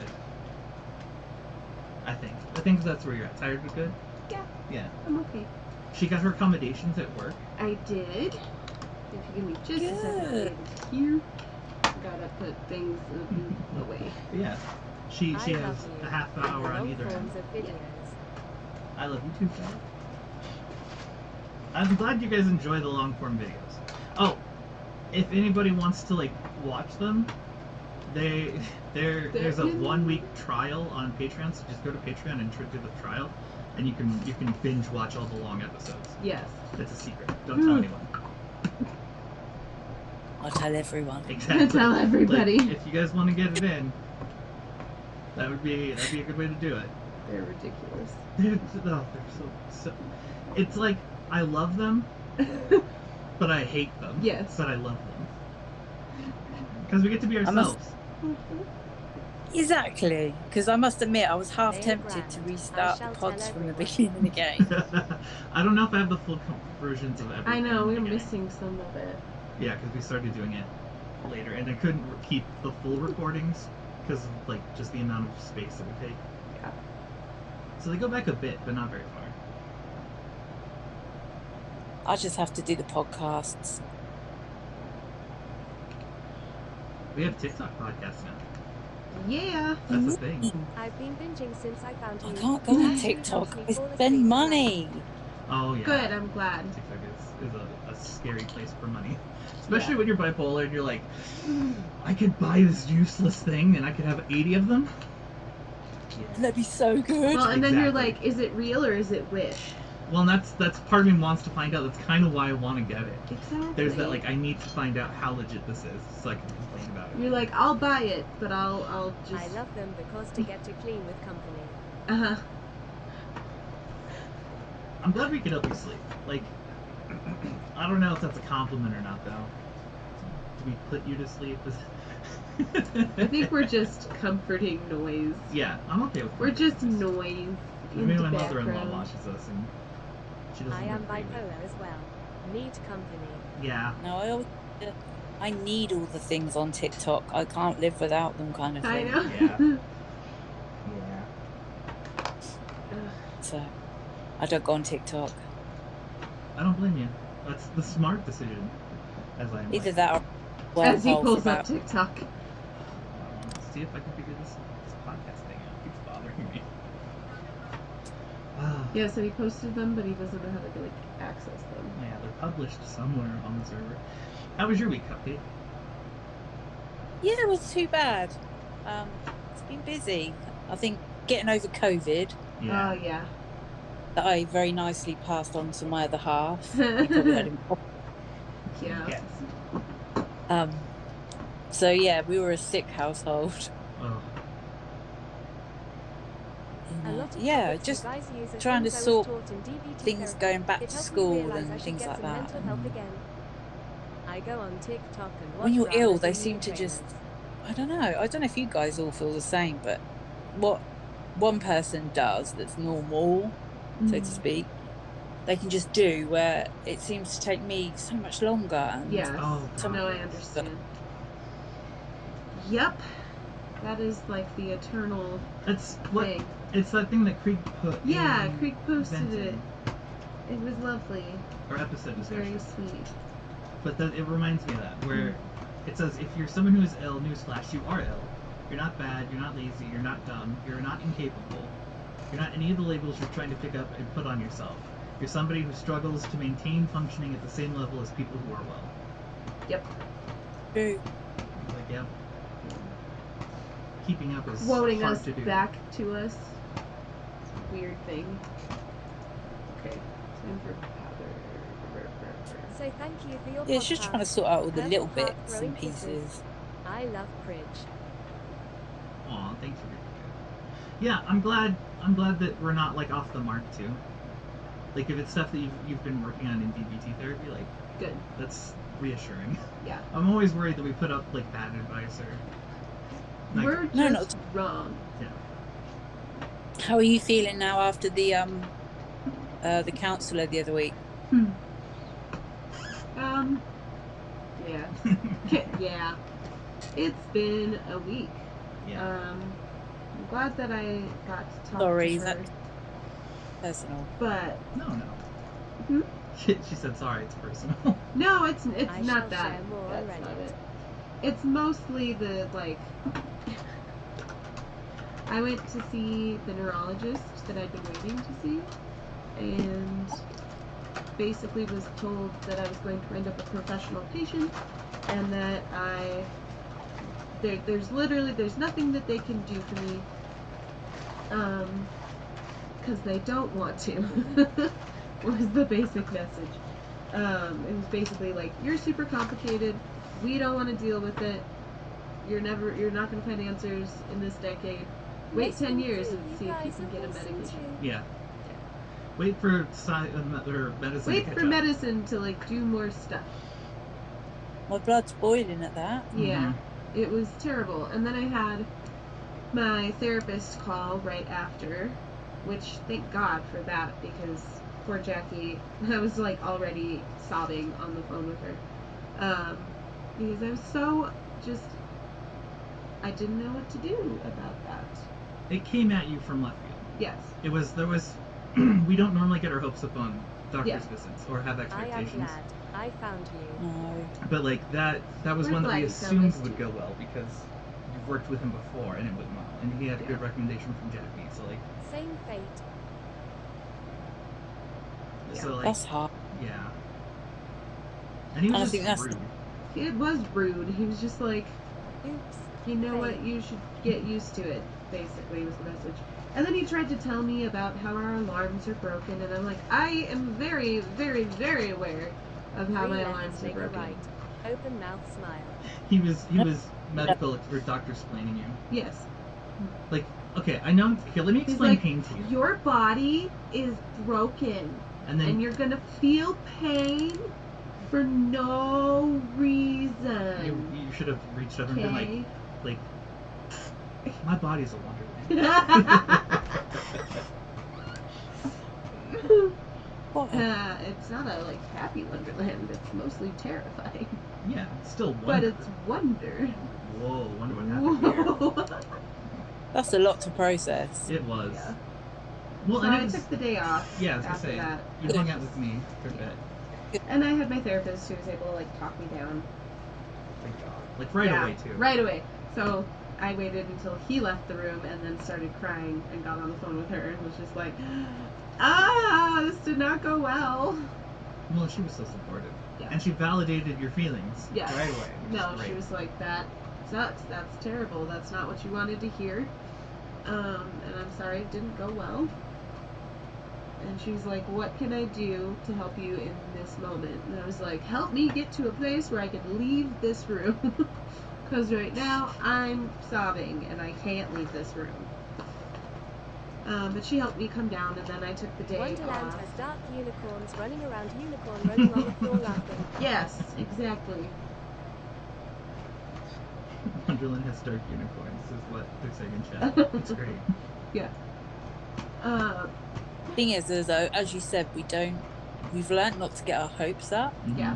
I think that's where you're at. Tired but good. Yeah. Yeah. I'm okay. She got her accommodations at work. I did. If you give me just a second, I'll be able to hear. Gotta put things away. Yeah. She I has love you. a half hour And on long either end. forms of videos. I love you too, Faye. I'm glad you guys enjoy the long form videos. Oh, if anybody wants to like watch them, there's a 1-week trial on Patreon. So just go to Patreon and do the trial, and you can binge watch all the long episodes. Yes. It's a secret. Don't tell anyone. I'll tell everyone. Exactly. Tell everybody. Like, if you guys want to get it in, that'd be a good way to do it. They're ridiculous. They're so. It's like I love them, but I hate them. Yes. But I love them because we get to be ourselves. Exactly, because I must admit I was half They're tempted grand. to I restart the shall pods tell from the everyone. beginning again. I don't know if I have the full versions of everything. I know, we're again. missing some of it. Yeah, because we started doing it later, and I couldn't keep the full recordings because of like just the amount of space it would take. Yeah. So they go back a bit, but not very far. I just have to do the podcasts. We have TikTok podcasts now. Yeah. That's the thing. I've been binging since I found you. I can't go on TikTok. I spend money. Oh yeah. Good, I'm glad. TikTok is a scary place for money, especially when you're bipolar and you're like, I could buy this useless thing and I could have 80 of them. That'd be so good. Well, and then you're Exactly. like, is it real or is it Wish? Well, and that's part of me wants to find out. That's kind of why I want to get it. Exactly. There's that like I need to find out how legit this is so I can complain about it. You're like, I'll buy it, but I'll just. I love them because to get to clean with company. Uh huh. I'm glad we could help you sleep. Like, I don't know if that's a compliment or not, though. Do we put you to sleep? I think we're just comforting noise. Yeah, I'm okay with. We're just noise. noise. Maybe in the my mother-in-law background. watches us and she doesn't. I am agree with it. bipolar as well. Need company. Yeah. No, I need all the things on TikTok. I can't live without them, kind of thing. I know. Yeah. Yeah. So I don't go on TikTok. I don't blame you. That's the smart decision. As I'm Either like, that or As he wormhole for pulls up about TikTok. see if I can figure this podcast thing out. It keeps bothering me. Yeah, so he posted them, but he doesn't know how to like access them. Yeah, they're published somewhere on the server. How was your week, Cupcake? Yeah, it was too bad. It's been busy. I think getting over COVID Oh yeah. that I very nicely passed on to my other half. You probably heard him. Yeah. Yes. So yeah, we were a sick household. Oh. A lot of Yeah, topics just you guys use are trying to things I was sort taught in DBT things therapy. going back It to helped me school realize I and should things get like some that. mental health again. I go on TikTok and watch When you're ill, dramas they and seem new to just, trailers. I don't know. I don't know if you guys all feel the same, but what one person does that's normal, so to speak, they can just do where it seems to take me so much longer. And Yes. Oh, God. No, I understand. Yep. That is like the eternal It's what thing. it's that thing that Krieg put. Yeah, in Krieg posted Venton, it. It was lovely. Or episode Very discussion. sweet. But it reminds me of that, where it says if you're someone who is ill, newsflash, you are ill. You're not bad, you're not lazy, you're not dumb, you're not incapable. You're not any of the labels you're trying to pick up and put on yourself. You're somebody who struggles to maintain functioning at the same level as people who are well. Yep. True. Like, yep. Keeping up is Quoting hard us to do. back to us. Weird thing. Okay. Time for powder. So thank you for your Yeah, it's just trying to podcast. sort out all the Purple little heart bits throwing and kisses. pieces. I love Pridge. Aw, thanks for being good. Yeah, I'm glad that we're not like off the mark too. Like if it's stuff that you've been working on in DBT therapy, like Good. that's reassuring. Yeah. I'm always worried that we put up like bad advice or like, We're No, just wrong. yeah. How are you feeling now after the counsellor the other week? Yeah. Yeah. It's been a week. Yeah. I'm glad that I got to talk Sorry, to is her. that personal? But No. Hmm? She said sorry. It's personal. no, it's I shall not that. share more on That's not Reddit. it. It's mostly the like. I went to see the neurologist that I'd been waiting to see, and basically was told that I was going to wind up a professional patient, and that there's nothing that they can do for me, because they don't want to. Was the basic message. It was basically like, you're super complicated. We don't want to deal with it. You're not going to find answers in this decade. Wait 10 years and see if you can get a medication. Yeah. Wait for medicine. Wait to catch for up. medicine to like do more stuff. My blood's boiling at that. Yeah, it was terrible. And then I had my therapist call right after, which thank God for that, because poor Jackie, I was like already sobbing on the phone with her, because I was so just, I didn't know what to do about that. It came at you from left field. Yes. There was we don't normally get our hopes up on doctor's Yeah. visits or have I am expectations. glad I found you. No. But like that was We're one that glad we you found assumed us would too. go well because you I've worked with him before, and it went well, and he had a good recommendation from Jackie. So like, Same fate. so like, That's hard. yeah. And he was I just think that's rude. It was rude. He was just like, Oops. you know what, Fate. you should get used to it, basically, was the message. And then he tried to tell me about how our alarms are broken, and I'm like, I am very, very, very aware of how Three my left, alarms are make a broken. right. Open mouth smile. He was medical or doctor explaining you. Yes. Like, okay, I know. Okay, let me He's explain like, pain to you. your body is broken, And then and you're gonna feel pain for no reason. you should have reached over and been Okay? like, my body's a wonderland. It's not a happy wonderland. It's mostly terrifying, Yeah, it's still wonder. but it's wonder. Whoa, wonder what happened here. Whoa. That's a lot to process. It was. Yeah. Well, So and I it was, took the day off. yeah, I was gonna after say, that. you hung out with me for a bit. And I had my therapist who was able to talk me down. Thank God. Like right Yeah, away too. Right away. So I waited until he left the room and then started crying and got on the phone with her and was just like, this did not go well. Well, she was so supportive. Yeah. And she validated your feelings Yes. right away. Which No, is great. she was like, that sucks. That's terrible. That's not what you wanted to hear. And I'm sorry it didn't go well. And she's like, what can I do to help you in this moment? And I was like, help me get to a place where I can leave this room. Because right now I'm sobbing and I can't leave this room. But she helped me come down, and then I took the day Wonderland off. has dark unicorns running around, unicorn running on the floor laughing. Yes, exactly. Wonderland has dark unicorns, is what they're saying in chat. It's great. Yeah. Thing is, though, as you said, we've learnt not to get our hopes up. Mhm. Yeah.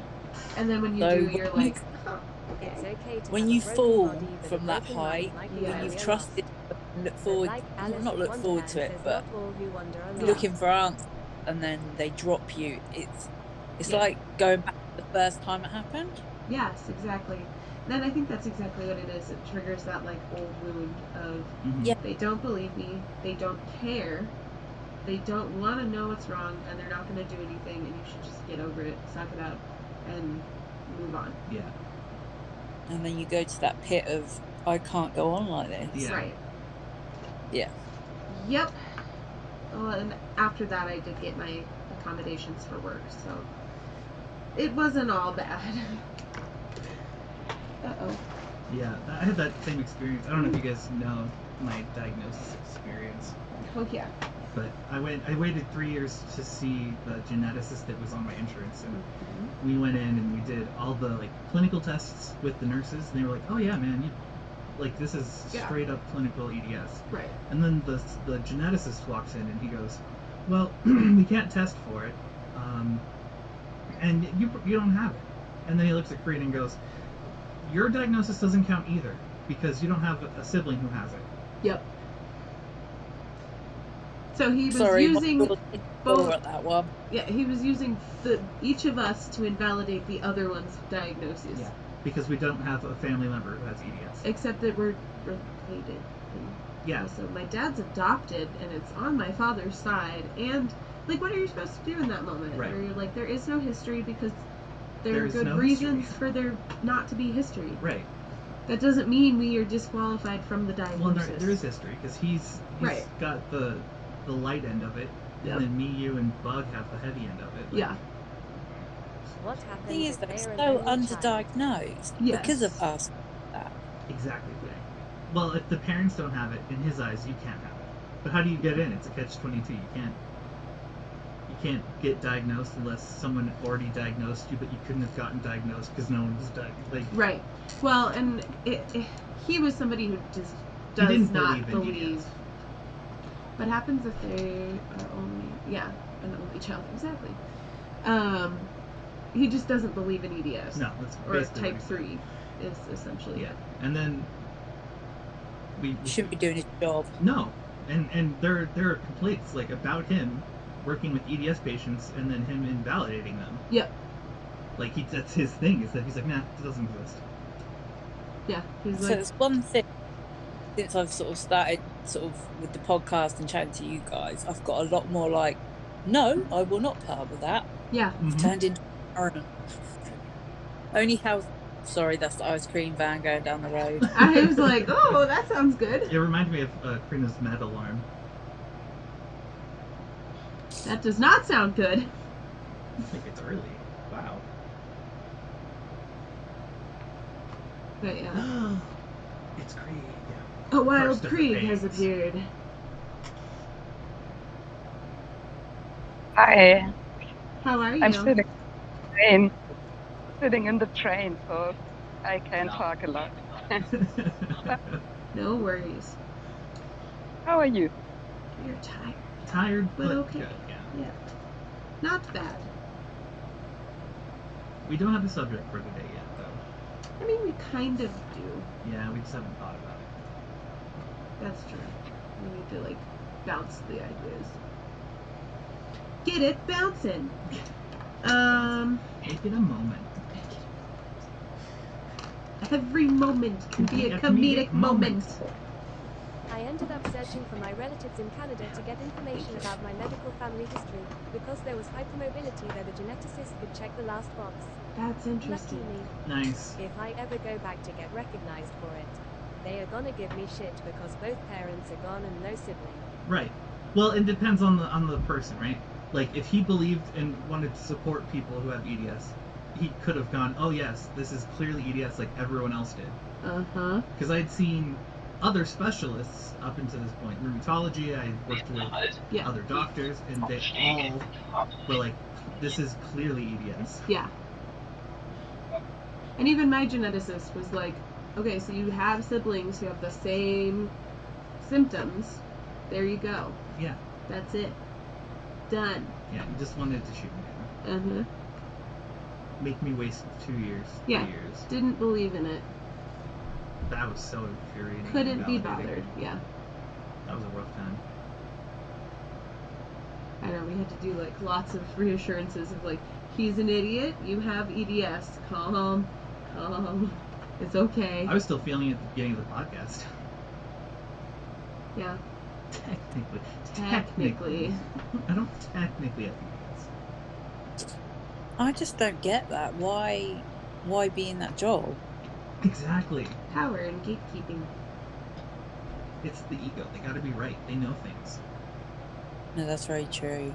And then when you So do, you're when you- like, huh, It's okay. okay to When have you a broken fall body, but a from that broken mind height, might Yeah. be when a you've real trusted loss. and look But forward, like well, Alice not in look forward Wonderland to it, says, but not all who wander are Yeah. looking for answers, and then they drop you. It's Yeah. like going back to the first time it happened. Yes, exactly. Then I think that's exactly what it is. It triggers that old wound of Mhm. Yeah. they don't believe me, they don't care, they don't want to know what's wrong, and they're not going to do anything, and you should just get over it, suck it up, and move on. Yeah. And then you go to that pit of, I can't go on like this. Yeah. Right. Yeah. Yep. Well, and after that, I did get my accommodations for work, so it wasn't all bad. Uh-oh. Yeah, I had that same experience. I don't know if you guys know my diagnosis experience, Oh, yeah. but I waited 3 years to see the geneticist that was on my insurance, and Mhm. we went in and we did all the clinical tests with the nurses, and they were like, "Oh yeah, man, this is Yeah. straight up clinical EDS." Right. And then the geneticist walks in and he goes, "Well, we can't test for it, and you don't have it." And then he looks at Creed and goes, "Your diagnosis doesn't count either because you don't have a sibling who has it." Yep. So he was Sorry, using my both. at that one. Yeah, he was using each of us to invalidate the other one's diagnosis. Yeah. Because we don't have a family member who has EDS. Except that we're related. And Yeah. So my dad's adopted, and it's on my father's side. And what are you supposed to do in that moment? Right. Where you're like, there is no history because there There's are good no reasons history. for there not to be history. Right. That doesn't mean we are disqualified from the Well, diagnosis. there is history because he's Right. got the light end of it, Yep. and then me, you, and Bug have the heavy end of it. Yeah. What The happens thing is, if they're they're so an only child? underdiagnosed Yes. because of us. Exactly. Well, if the parents don't have it, in his eyes, you can't have it. But how do you get in? It's a catch-22. You can't get diagnosed unless someone already diagnosed you, but you couldn't have gotten diagnosed because no one was diagnosed. Right. Well, and he was somebody who just He does didn't not believe in believe. EDS. What happens if they are an only child? Exactly. He just doesn't believe in EDS. No, that's Or basically type what he 3 is essentially Yeah, it. and then we Shouldn't be doing his job. No, and there are complaints about him working with EDS patients and then him invalidating them. Yep. That's his thing, is that he's like, nah, it doesn't exist. Yeah. He's So like, it's one thing since I've sort of started sort of with the podcast and chatting to you guys, I've got a lot more like, no, I will not put up with that. Yeah. It's turned into only how. Sorry, that's the ice cream van going down the road. I was like, oh, that sounds good. It reminded me of Karina's med alarm. That does not sound good. I think it's early. Wow. But yeah. It's Krieg. A wild First of the Krieg has Fates. appeared. Hi, How are you? I'm sitting in the train, so I can talk a lot. No worries. How are you? You're tired. Tired, But but okay. good. Yeah. Yeah. Not bad. We don't have a subject for today yet, though. I mean, we kind of do. Yeah, we just haven't thought about it. That's true. We need to, like, bounce the ideas. Get it bouncing. Make it a moment. Every moment can be a comedic moment. I ended up searching for my relatives in Canada to get information about my medical family history, because there was hypermobility that a geneticist could check the last box. That's Lucky interesting. me. Nice. If I ever go back to get recognized for it, they are gonna give me shit because both parents are gone and no sibling. Right. Well, it depends on the person, right? Like, if he believed and wanted to support people who have EDS, he could have gone, oh yes, this is clearly EDS like everyone else did. Uh-huh. Because I'd seen other specialists up until this point. Rheumatology, I worked with Yeah. other doctors, and they all were like, this is clearly EDS. Yeah. And even my geneticist was like, okay, so you have siblings who have the same symptoms. There you go. Yeah. That's it. Done. Yeah, he just wanted to shoot me down. Uh-huh. Make me waste 2 years, Yeah. 3 years. Didn't believe in it. That was so infuriating. and Couldn't be invalidating. bothered. Yeah. That was a rough time. I know, we had to do, like, lots of reassurances of, like, he's an idiot, you have EDS, calm, it's okay. I was still feeling it at the beginning of the podcast. Yeah. Technically. I don't technically have EDS. I just don't get that. Why be in that job? Exactly. Power and gatekeeping. It's the ego. They gotta be right. They know things. No, that's very true.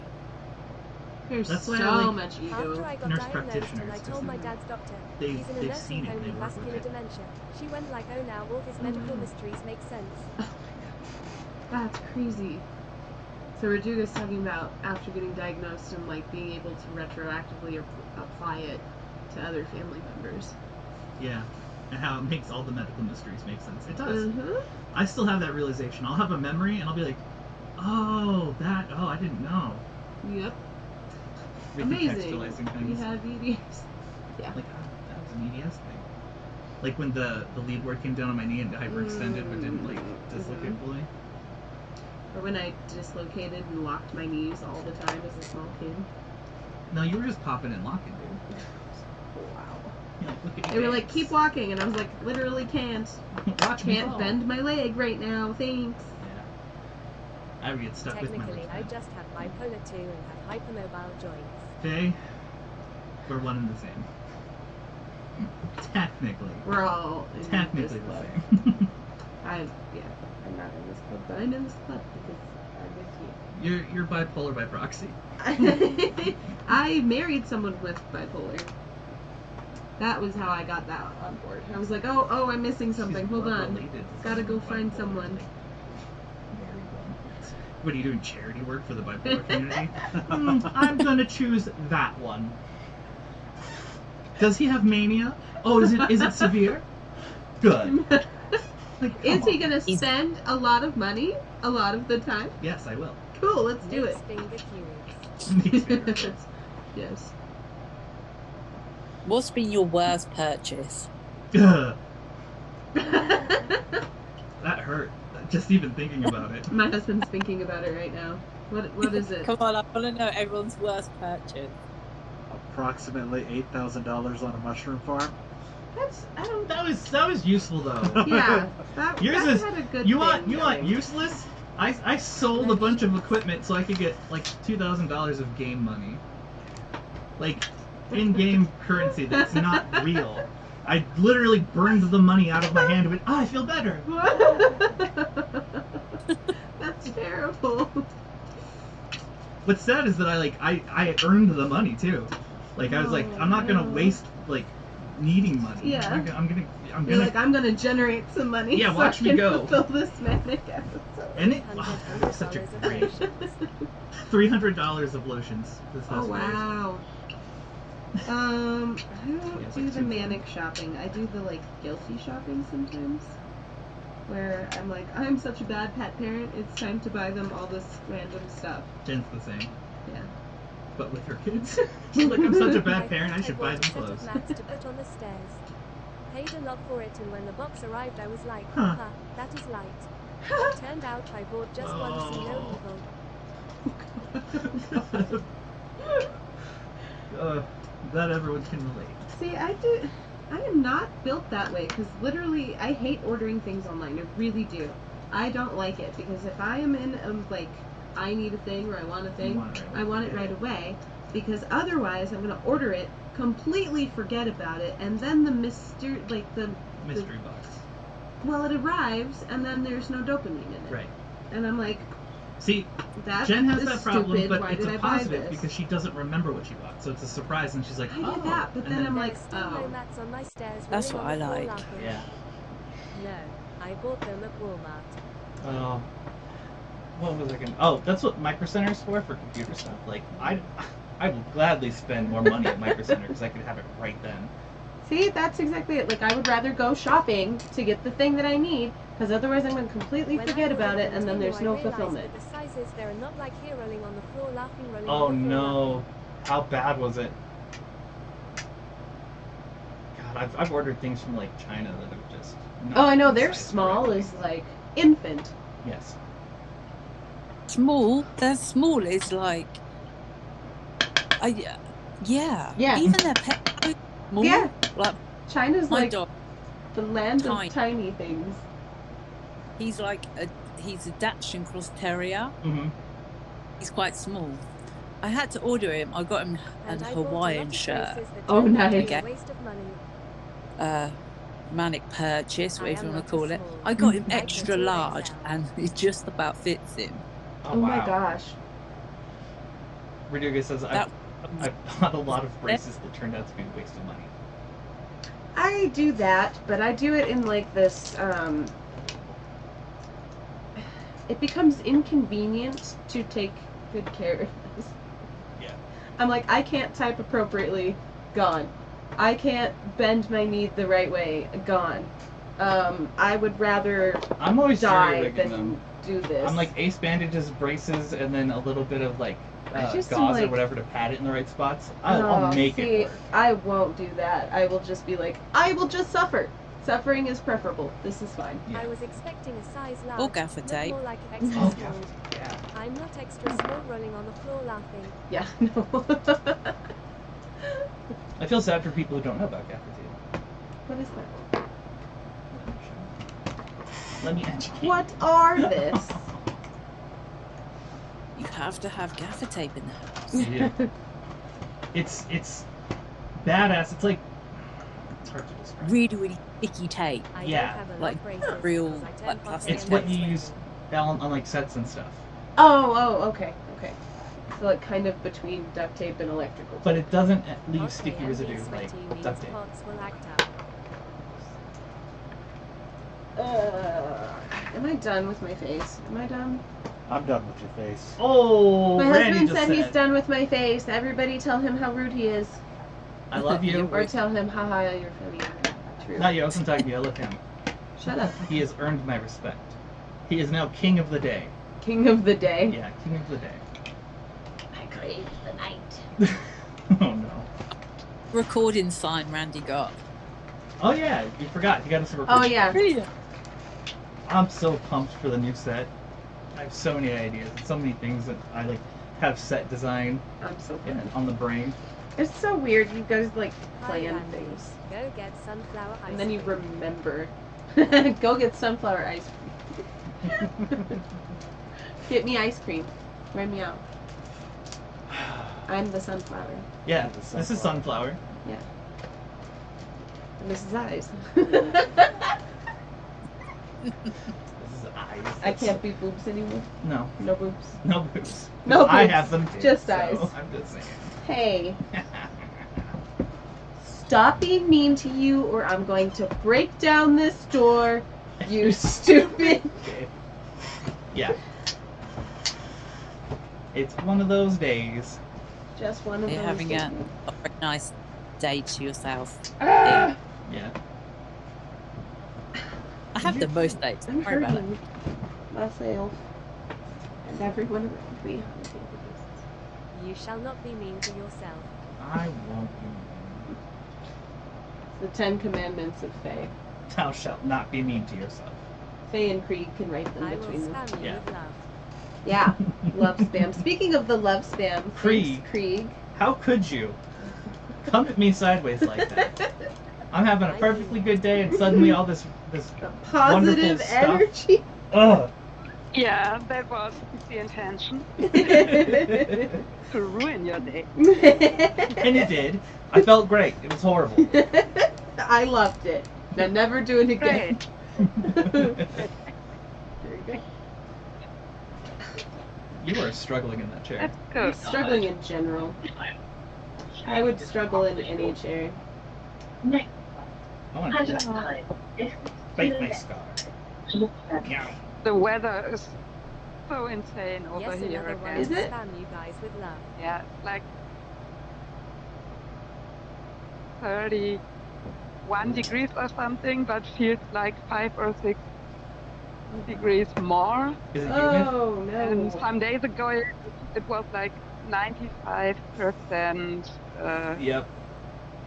There's That's so why I like much After ego. I got nurse diagnosed and I practitioners, told my 'cause dad's doctor, they've- he's in a they've nursing seen it, home they with work with vascular it. dementia. She went like, oh now all his medical mysteries make sense. That's crazy. So Rajuga's talking about after getting diagnosed and, like, being able to retroactively apply it to other family members. Yeah. And how it makes all the medical mysteries make sense. It does. Mm-hmm. I still have that realization. I'll have a memory and I'll be like, oh, I didn't know. Yep. Amazing. Recontextualizing You things. have EDS. Yeah. Like, that was an EDS thing. Like when the lead word came down on my knee and hyperextended but didn't, like, dislocate fully. Or when I dislocated and locked my knees all the time as a small kid. No, you were just popping and locking, dude. Wow. You know, look at They you were like, guys. keep walking, and I was like, literally can't. Watch me Can't fall. bend my leg right now, thanks. Yeah. I would get stuck with my Technically, legs. I just have bipolar 2 and have hypermobile joints. Okay? We're one and the same. Technically. We're all in Technically this the club. same. I'm not in this club, but I'm in this club because I'm with You're bipolar by proxy. you. I married someone with bipolar. That was how I got that on board. I was like, oh, I'm missing something. She's Hold blood on. related to Gotta go someone find bipolar, someone. like, marry one. What are you doing? Charity work for the bipolar community? I'm gonna choose that one. Does he have mania? Oh, is it severe? Good. Like, Is come he on. gonna spend a lot of money a lot of the time? Yes, I will. Cool, let's do it. Mixed finger curious. Makes me Yes. What's been your worst purchase? Ugh, that hurt. Just even thinking about it. My husband's thinking about it right now. What is it? Come on, I want to know everyone's worst purchase. Approximately $8,000 on a mushroom farm. I don't. That was useful though. Yeah, that, Yours that is had a good you thing want going. useless? I sold a bunch of equipment so I could get like $2,000 of game money, like in-game currency that's not real. I literally burned the money out of my hand and went, I feel better. That's terrible. What's sad is that I earned the money too. Like I was like, I'm not gonna waste like needing money. Yeah. I'm You're gonna like, I'm gonna generate some money. Yeah, so watch I me can go. fulfill this manic episode. and it $100 such a of great lotions. $300 of lotions. This Oh last week. wow. I don't it's do like the two manic shopping. I do the like guilty shopping sometimes, where I'm like, I'm such a bad pet parent. It's time to buy them all this random stuff. Jen's the same, Yeah. but with her kids. She's like, I'm such a bad I parent. I thought should buy bought them a set of clothes. mats to put on the stairs. Paid a lot for it, and when the box arrived, I was like, Huh. haha, that is light. Turned out I bought just one to see no evil. That everyone can relate. See, I am not built that way because literally I hate ordering things online. I really do. I don't like it because if I am in like I need a thing or I want a thing, I want it right away because otherwise I'm gonna order it, completely forget about it, and then the mystery box. Well, it arrives and then there's no dopamine in it. Right. And I'm like, See, that Jen has is that problem, stupid. but Why it's did a I buy positive this? because she doesn't remember what she bought, so it's a surprise, and she's like, I oh. did that, but and then I'm like, There's still no oh. mats on my stairs. That's rolling what on the I floor like. laughing. Yeah. No, I bought them at Walmart. Oh. What was I gonna? Oh, that's what Micro Center is for computer stuff. Like, I will gladly spend more money at Micro Center because I could have it right then. See, that's exactly it. Like, I would rather go shopping to get the thing that I need, because otherwise I'm going to completely When forget I about ordered it, and them then too, there's I no realized fulfillment. that the sizes there are not like here, rolling on the floor laughing, rolling Oh on the floor no. laughing. How bad was it? God, I've ordered things from like China that are just. not Oh, I know, their sized small correctly. is like infant. Yes. Small. Their small is like. Yeah. Yeah. Even their pet food is small. Yeah. Like China's my like dog. the land Tiny. of tiny things. He's a Dachshund Cross Terrier. Mm-hmm. He's quite small. I had to order him. I got him And a I bought a lot Hawaiian of shirt. braces that Oh, turned out to be nice. a waste of money. Manic purchase, I whatever am you want not to call a it. small. I got him I extra can do large, XL. and it just about fits him. Oh, Oh wow. my gosh. Rodriguez says I bought a lot of braces that turned out to be a waste of money. I do that, but I do it in like this, it becomes inconvenient to take good care of this. Yeah. I'm like, I can't type appropriately, gone. I can't bend my knee the right way, gone. I would rather I'm always die jury rigging than them. do this. I'm like ace bandages, braces, and then a little bit of like I just gauze am or like- whatever to pad it in the right spots. I'll make see, it work. I won't do that. I will just be like, I will just suffer. Suffering is preferable. This is fine. Yeah. I was expecting a size large. Or gaffer looked tape. more like extra Oh, small. yeah. I'm not extra small, rolling on the floor laughing. Yeah, no. I feel sad for people who don't know about gaffer tape. What is that? Let me educate. What are this? You have to have gaffer tape in the house. Yeah. It's badass. It's like it's hard to describe. Really, really sticky tape. I Yeah, don't have a like lot of braces real, because I turned like, plastic plastic It's and what you X-ray. use on like sets and stuff. Oh, okay. So like kind of between duct tape and electrical tape. But it doesn't leave Okay, sticky and residue being like sweaty means duct tape. pots will act up. Am I done with my face? Am I done? I'm done with your face. Oh, My Randy husband just said he's done with my face. Everybody tell him how rude he is. I love you. Or tell him, haha, you're funny. True. Not you. I wasn't talking to you. I love him. Shut up. He has earned my respect. He is now king of the day. King of the day. Yeah, king of the day. I crave the night. Oh no. Recording sign Randy got. Oh yeah, you forgot. You got us a Oh yeah. I'm so pumped for the new set. I have so many ideas and so many things that I like have set design I'm so good. on the brain. It's so weird. You guys like Hi, plan Randy. things, Go get sunflower ice and then you cream. remember. Go get sunflower ice cream. Get me ice cream. Wear me out. I'm the sunflower, Yeah, The this is sunflower. and this is eyes. This is eyes. I can't be boobs anymore. No, No boobs. no boobs. No I boobs, have them too. just so eyes. I'm just saying. Hey, stop being mean to you, or I'm going to break down this door. You stupid. Okay. Yeah. It's one of those days. Just one of You're those. having a days. very nice day to yourself. Ah, Yeah. I have the most dates. I'm Don't worry about it. hurting myself and everyone around me. You shall not be mean to yourself. I won't be. The 10 Commandments of Faye. Thou shalt not be mean to yourself. Faye and Krieg can write them I will between them. spam you Yeah. with love. Yeah, love spam. Speaking of the love spam, Krieg. thanks, Krieg. How could you come at me sideways like that? I'm having a perfectly good day, and suddenly all this A positive wonderful stuff. energy. Ugh. Yeah, that was the intention. To ruin your day. And it did. I felt great. It was horrible. I loved it. Now never do it again. Great. There you go. You are struggling in that chair. That's I'm good. struggling in general. I would struggle in any chair. I want to bite my scar. Yeah. The weather is so insane over Yes, here another one again. Is to it? spam you guys with love. Yeah, like 31 degrees or something, but feels like 5 or 6 degrees more. Is it humid? Oh And no. some days ago it was like 95% Yep.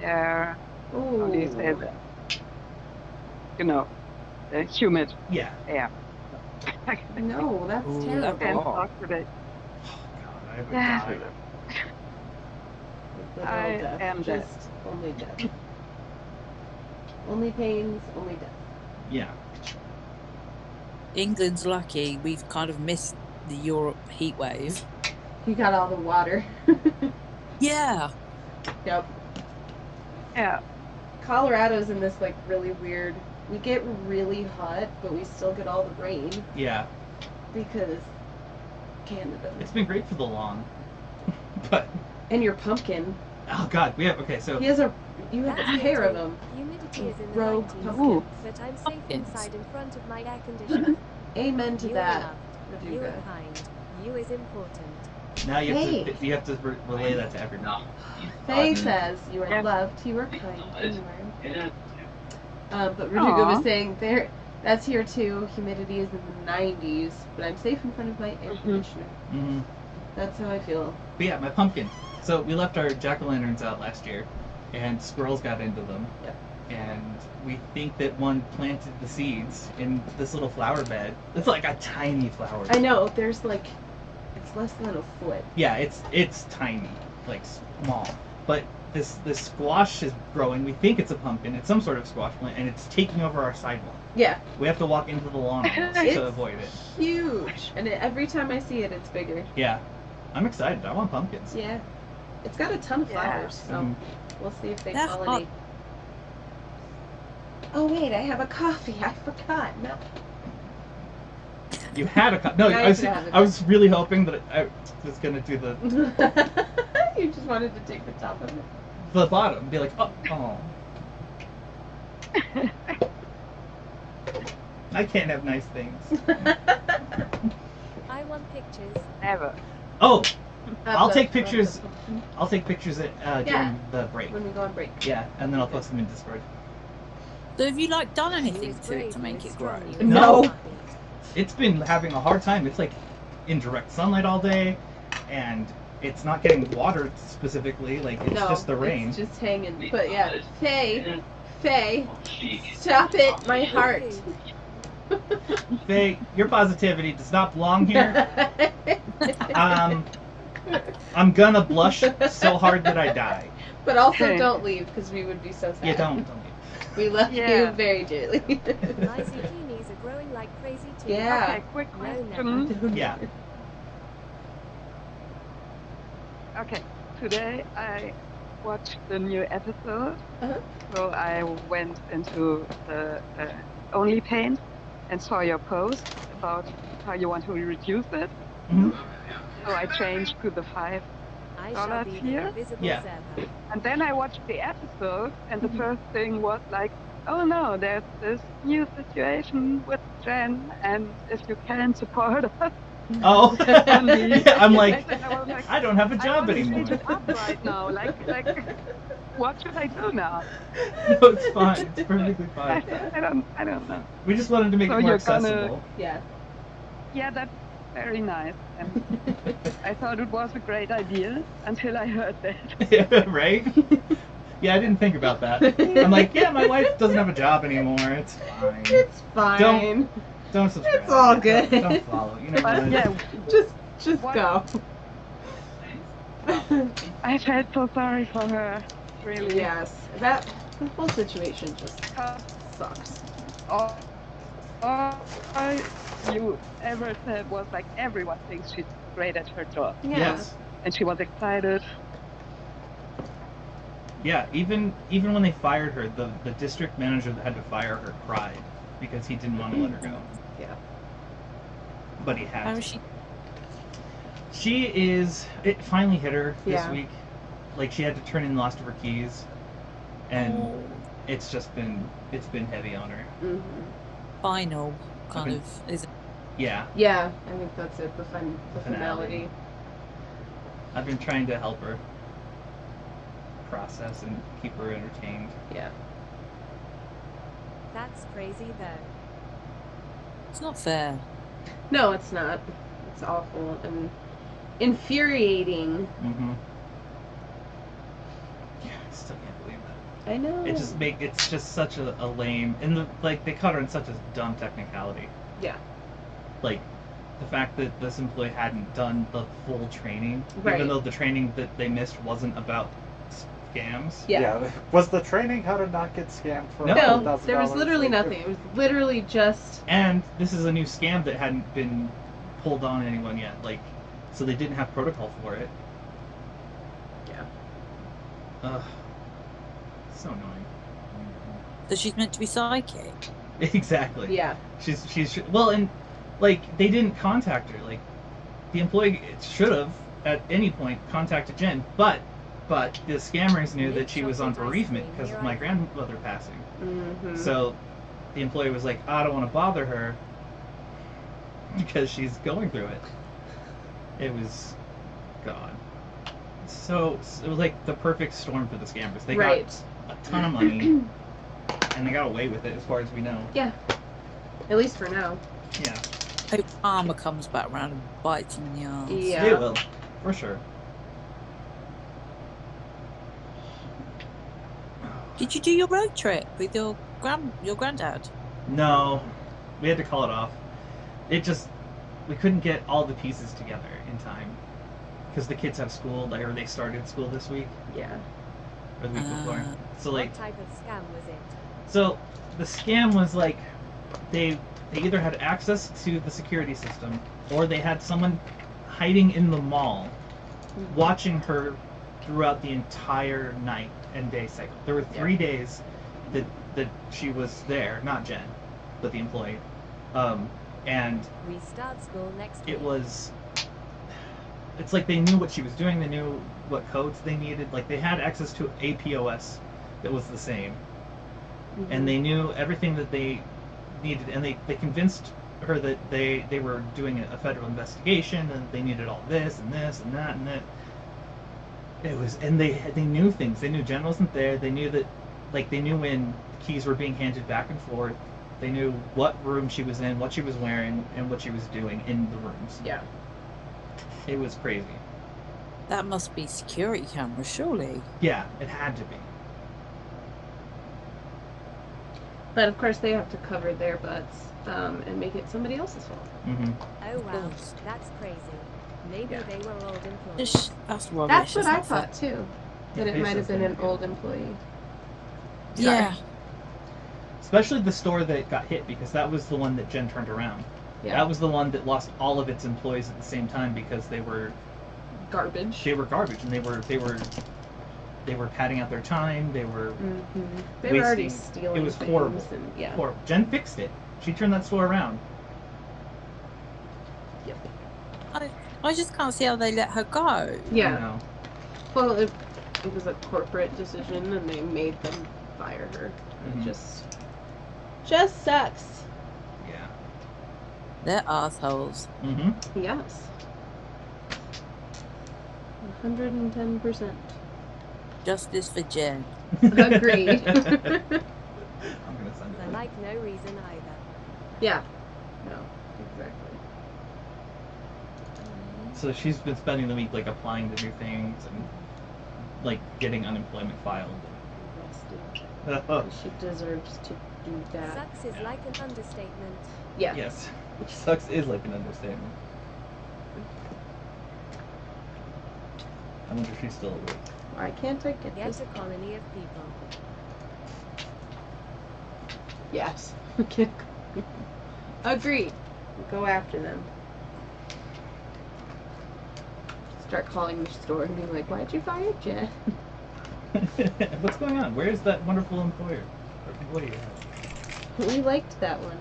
yeah, how do you say Ooh. that? You know, humid Yeah. air. No, that's Ooh, And that's terrible. hot. talk today. Oh god, I would Yeah. die. Literal I death. am dead. Just only death. Only pains, only death. Yeah. England's lucky. We've kind of missed the Europe heat wave. You got all the water. Yeah. Yep. Yeah. Colorado's in this like really weird. We get really hot, but we still get all the rain Yeah. because Canada. It's been great for the lawn. But And your pumpkin. oh god, we have you You have a That's pair of it. them. Humidity is in the Rogue 90s, pumpkins. but I'm safe Pumpkins. inside in front of my air conditioner. Amen to You are that. loved. You are Raduga. kind. You is important. now you Hey. have to relay that to everyone. Faye says you are Yeah. loved, you are kind, and you are. But Raduga was Aw. saying that's here too. Humidity is in the 90s, but I'm safe in front of my air conditioner. Mm-hmm. That's how I feel. But yeah, my pumpkin. So we left our jack-o'-lanterns out last year, and squirrels got into them. Yep. And we think that one planted the seeds in this little flower bed. It's like a tiny flower bed. I know, there's like, it's less than a foot. Yeah, it's tiny, like small. But this squash is growing. We think it's a pumpkin. It's some sort of squash plant, and it's taking over our sidewalk. Yeah, We have to walk into the lawn almost It's- to avoid it. huge. And every time I see it, it's bigger. Yeah, I'm excited. I want pumpkins. Yeah. It's got a ton of Yeah. flowers, so Mhm. we'll see if they They're pollinate. hot. Oh wait, I have a coffee. I forgot. No. You had a cup. No, Yeah, I you was, could have it. I was really hoping that I was gonna do the You just wanted to take the top of it. bottom, be like, oh. I can't have nice things. I want pictures. Never. Oh, Of I'll the- take of the pictures. pumpkin I'll take pictures at, Yeah. during the break. when we go on break. Yeah, and then I'll post them in Discord. So have you like done You anything is to brave, it to you make is it grow? strong, you is No. happy. It's been having a hard time. It's like in direct sunlight all day, and it's not getting watered specifically. Like it's No, just the rain. It's just hanging. But yeah, Faye, stop it, my heart. Faye, your positivity does not belong here. I'm gonna blush so hard that I die. But also Okay. don't leave because we would be so sad. Yeah, don't leave. We love Yeah. you very dearly. My zucchinis are growing like crazy too. Yeah. Okay, quick No, question. never. Yeah. Okay, today I watched the new episode. Uh-huh. So I went into the OnlyPaint and saw your post about how you want to reduce it. Mhm. So I changed to the $5. I shall be the Here? invisible Yeah. server. And then I watched the episode, and the Mhm. first thing was like, oh no, there's this new situation with Jen, and if you can support us. Oh, yeah, I'm like, And I was like, I don't have a I job want to anymore. change it up right now. Like, what should I do now? No, it's fine. It's perfectly fine. I don't know. We just wanted to make So it more you're gonna- accessible. Yeah. Yeah, that's very nice. And I thought it was a great idea until I heard that. Yeah, right? Yeah, I didn't think about that. I'm like, yeah, my wife doesn't have a job anymore. It's fine. It's fine. Don't subscribe. It's all good. Don't follow. You know But what? yeah, Just What? go. I felt so sorry for her. Really. Yes. The whole situation just Because sucks. all you ever said was like, everyone thinks she's great at her job. Yeah. Yes. And she was excited. Yeah, even when they fired her, the district manager that had to fire her cried because he didn't want to let her go. Yeah. But he had How to. is she? She is. It finally hit her this Yeah. week. Like she had to turn in the last of her keys, and Oh, it's been heavy on her. hmm final kind Okay. of is it? Yeah, Yeah, I think that's it. The Finality. finality. I've been trying to help her process and keep her entertained. Yeah. That's crazy though. It's not fair. No, it's not. It's awful and infuriating. Mm-hmm. Yeah, I still can't believe that. I know. It's just such a lame, and they caught her in such a dumb technicality. Yeah. Like the fact that this employee hadn't done the full training, Right. even though the training that they missed wasn't about scams. Yeah. Was the training how to not get scammed for No. No, $100,000? there was literally Like, nothing. It was literally just. And this is a new scam that hadn't been pulled on anyone yet. Like, so they didn't have protocol for it. Yeah. Ugh. So annoying. So she's meant to be psychic. Exactly. Yeah. She's well, and like they didn't contact her. Like the employee should have at any point contacted Jen, but the scammers knew that she was on bereavement because of my grandmother passing. Mm-hmm. So the employee was like, I don't want to bother her because she's going through it. It was God. So it was like the perfect storm for the scammers. They Right. got a ton of money and they got away with it as far as we know. Yeah. At least for now. Yeah. Hope karma comes back around and bites him in the arse. Yeah. It will, for sure. Did you do your road trip with your granddad? No, we had to call it off. We couldn't get all the pieces together in time because the kids have school, or they started school this week Yeah. or the week before. So like, What type of scam was it? so the scam was like they either had access to the security system or they had someone hiding in the mall watching her throughout the entire night and day cycle. There were 3 days that she was there, not Jen, but the employee. And We start school next week. it's like they knew what she was doing, they knew what codes they needed, like they had access to a POS that was the same. And they knew everything that they needed, and they convinced her that they were doing a federal investigation and they needed all this and this and that and that. It was, and they knew things. They knew Jen wasn't there. They knew that, like they knew when keys were being handed back and forth. They knew what room she was in, what she was wearing, and what she was doing in the rooms. Yeah. It was crazy. That must be security cameras, surely. Yeah, it had to be. But of course they have to cover their butts and make it somebody else's fault. Mm-hmm. Oh wow, course. that's crazy. Maybe Yeah. They were old employees. That's rubbish. That's what I not fair. thought too. That it might have been an old employee. Yeah. Especially the store that got hit, because that was the one that Jen turned around. Yeah. That was the one that lost all of its employees at the same time because they were Garbage. garbage, and they were padding out their time. They were They were already wasting- stealing. It was things horrible. And, yeah. Horrible. Jen fixed it. She turned that store around. Yep. I just can't see how they let her go. I Yeah. know. Well, it was a corporate decision, and they made them fire her. Mhm. It just sucks. Yeah. They're assholes. Mm-hmm. Yes. 110%. Justice for Jen. Agreed. I'm gonna send For it. like no reason either. Yeah. No, exactly. So she's been spending the week like applying to new things and like getting unemployment filed. She deserves to do that. Sucks is like an understatement. Yeah. Yes. Which sucks is like an understatement. I wonder if she's still awake. Why can't I get Yet this? a colony of people. Yes. Agreed. Go after them. Start calling the store and being like, why'd you fire Jen? What's going on? Where's that wonderful employer? Or employee you have? We liked that one.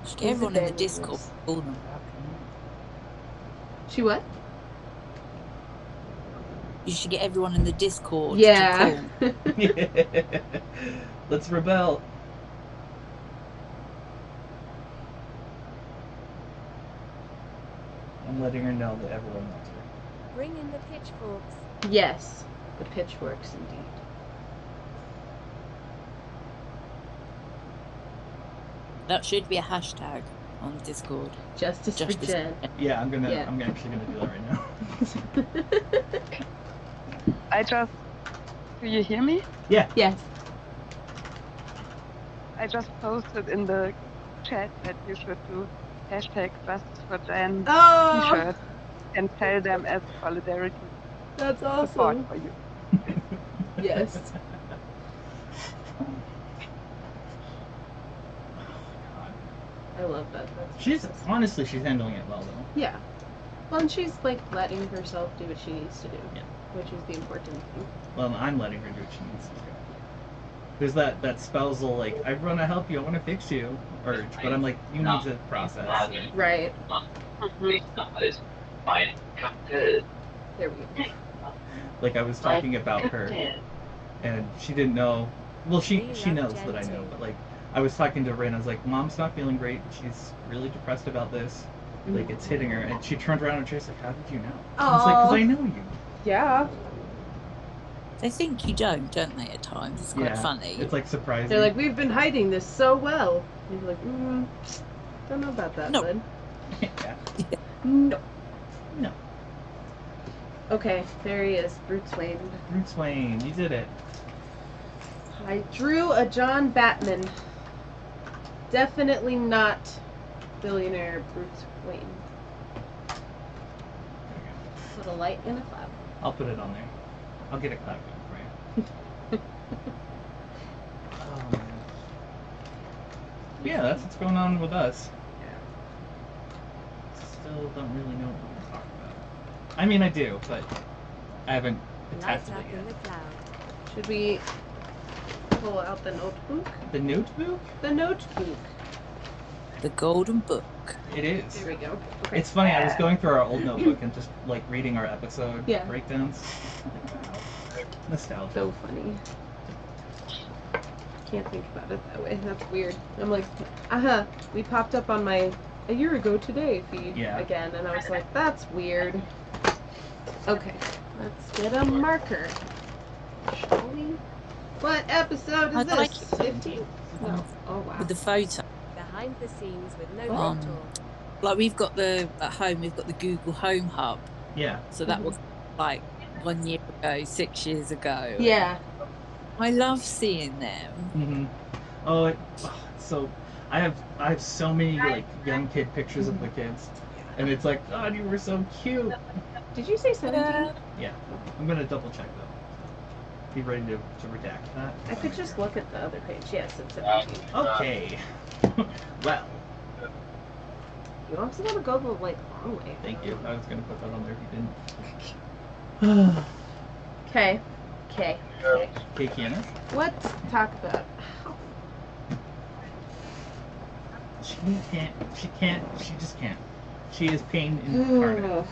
Just get everyone in the Who's Discord. Call them. She what? You should get everyone in the Discord. Yeah. To call. Let's rebel. I'm letting her know that everyone loves her. Bring in the pitchforks. Yes. The pitchforks, indeed. That should be a hashtag on Discord. Justice for Justice. Jen. Yeah, I'm Yeah. actually gonna do that right now. Do you hear me? Yeah. Yes. I just posted in the chat that you should do hashtag Justice for Jen Oh, t-shirt and tell them as solidarity that's support awesome. for you. Yes. I love that. That's She's awesome. honestly, she's handling it well though. Yeah. Well, and she's like letting herself do what she needs to do, Yeah. which is the important thing. Well, I'm letting her do what she needs to do. There's that spousal like, I want to help you, I want to fix you urge, but I'm like, you need to process. Right. Mhm. There we go. Like I was talking about her, and she didn't know. Well, she knows that I know, but like I was talking to Ray, and I was like, Mom's not feeling great. She's really depressed about this. Like it's hitting her, and she turned around and she's like, "How did you know?" I was like, "Cause I know you." Yeah. They think you don't they, at times? It's quite funny. It's like surprising. They're like, we've been hiding this so well. And you're like, don't know about that, No. bud. yeah. No. No. Okay, there he is, Bruce Wayne. Bruce Wayne, you did it. I drew a John Batman. Definitely not billionaire Bruce Wayne. Put a light in a cloud. I'll put it on there. I'll get a cloud going for you. Oh man. Yeah, that's what's going on with us. Still don't really know what we're gonna talk about. I mean, I do, but I haven't Lights attached up it in the yet. cloud. Should we pull out the notebook? The notebook? The notebook. The Golden Book. It is. There we go. Okay. It's funny, I was going through our old notebook and just like reading our episode Yeah. breakdowns. Wow. Nostalgia. So funny. Can't think about it that way. That's weird. I'm like, we popped up on my a year ago today feed Yeah. again, and I was like, that's weird. Okay, let's get a marker. Shall we? What episode is I'd this? like 15? No. Oh wow. With the photo. Behind the scenes with no Um, mentor. Like we've got at home, we've got the Google Home Hub. Yeah. So that was like 1 year ago, 6 years ago. Yeah. I love seeing them. Mm-hmm. Oh, so I have so many like young kid pictures of the kids. And it's like, God, you were so cute. Did you say 17? Yeah. I'm gonna double check though. Be ready to redact that. I could just look at the other page. Yes, it's 17. Okay. Well, You also want to go the like long way. thank you. I was gonna put that on there if you didn't. Okay. Okay. Okay. Okay, Kiana. Let's talk about. She just can't. She is pain incarnate.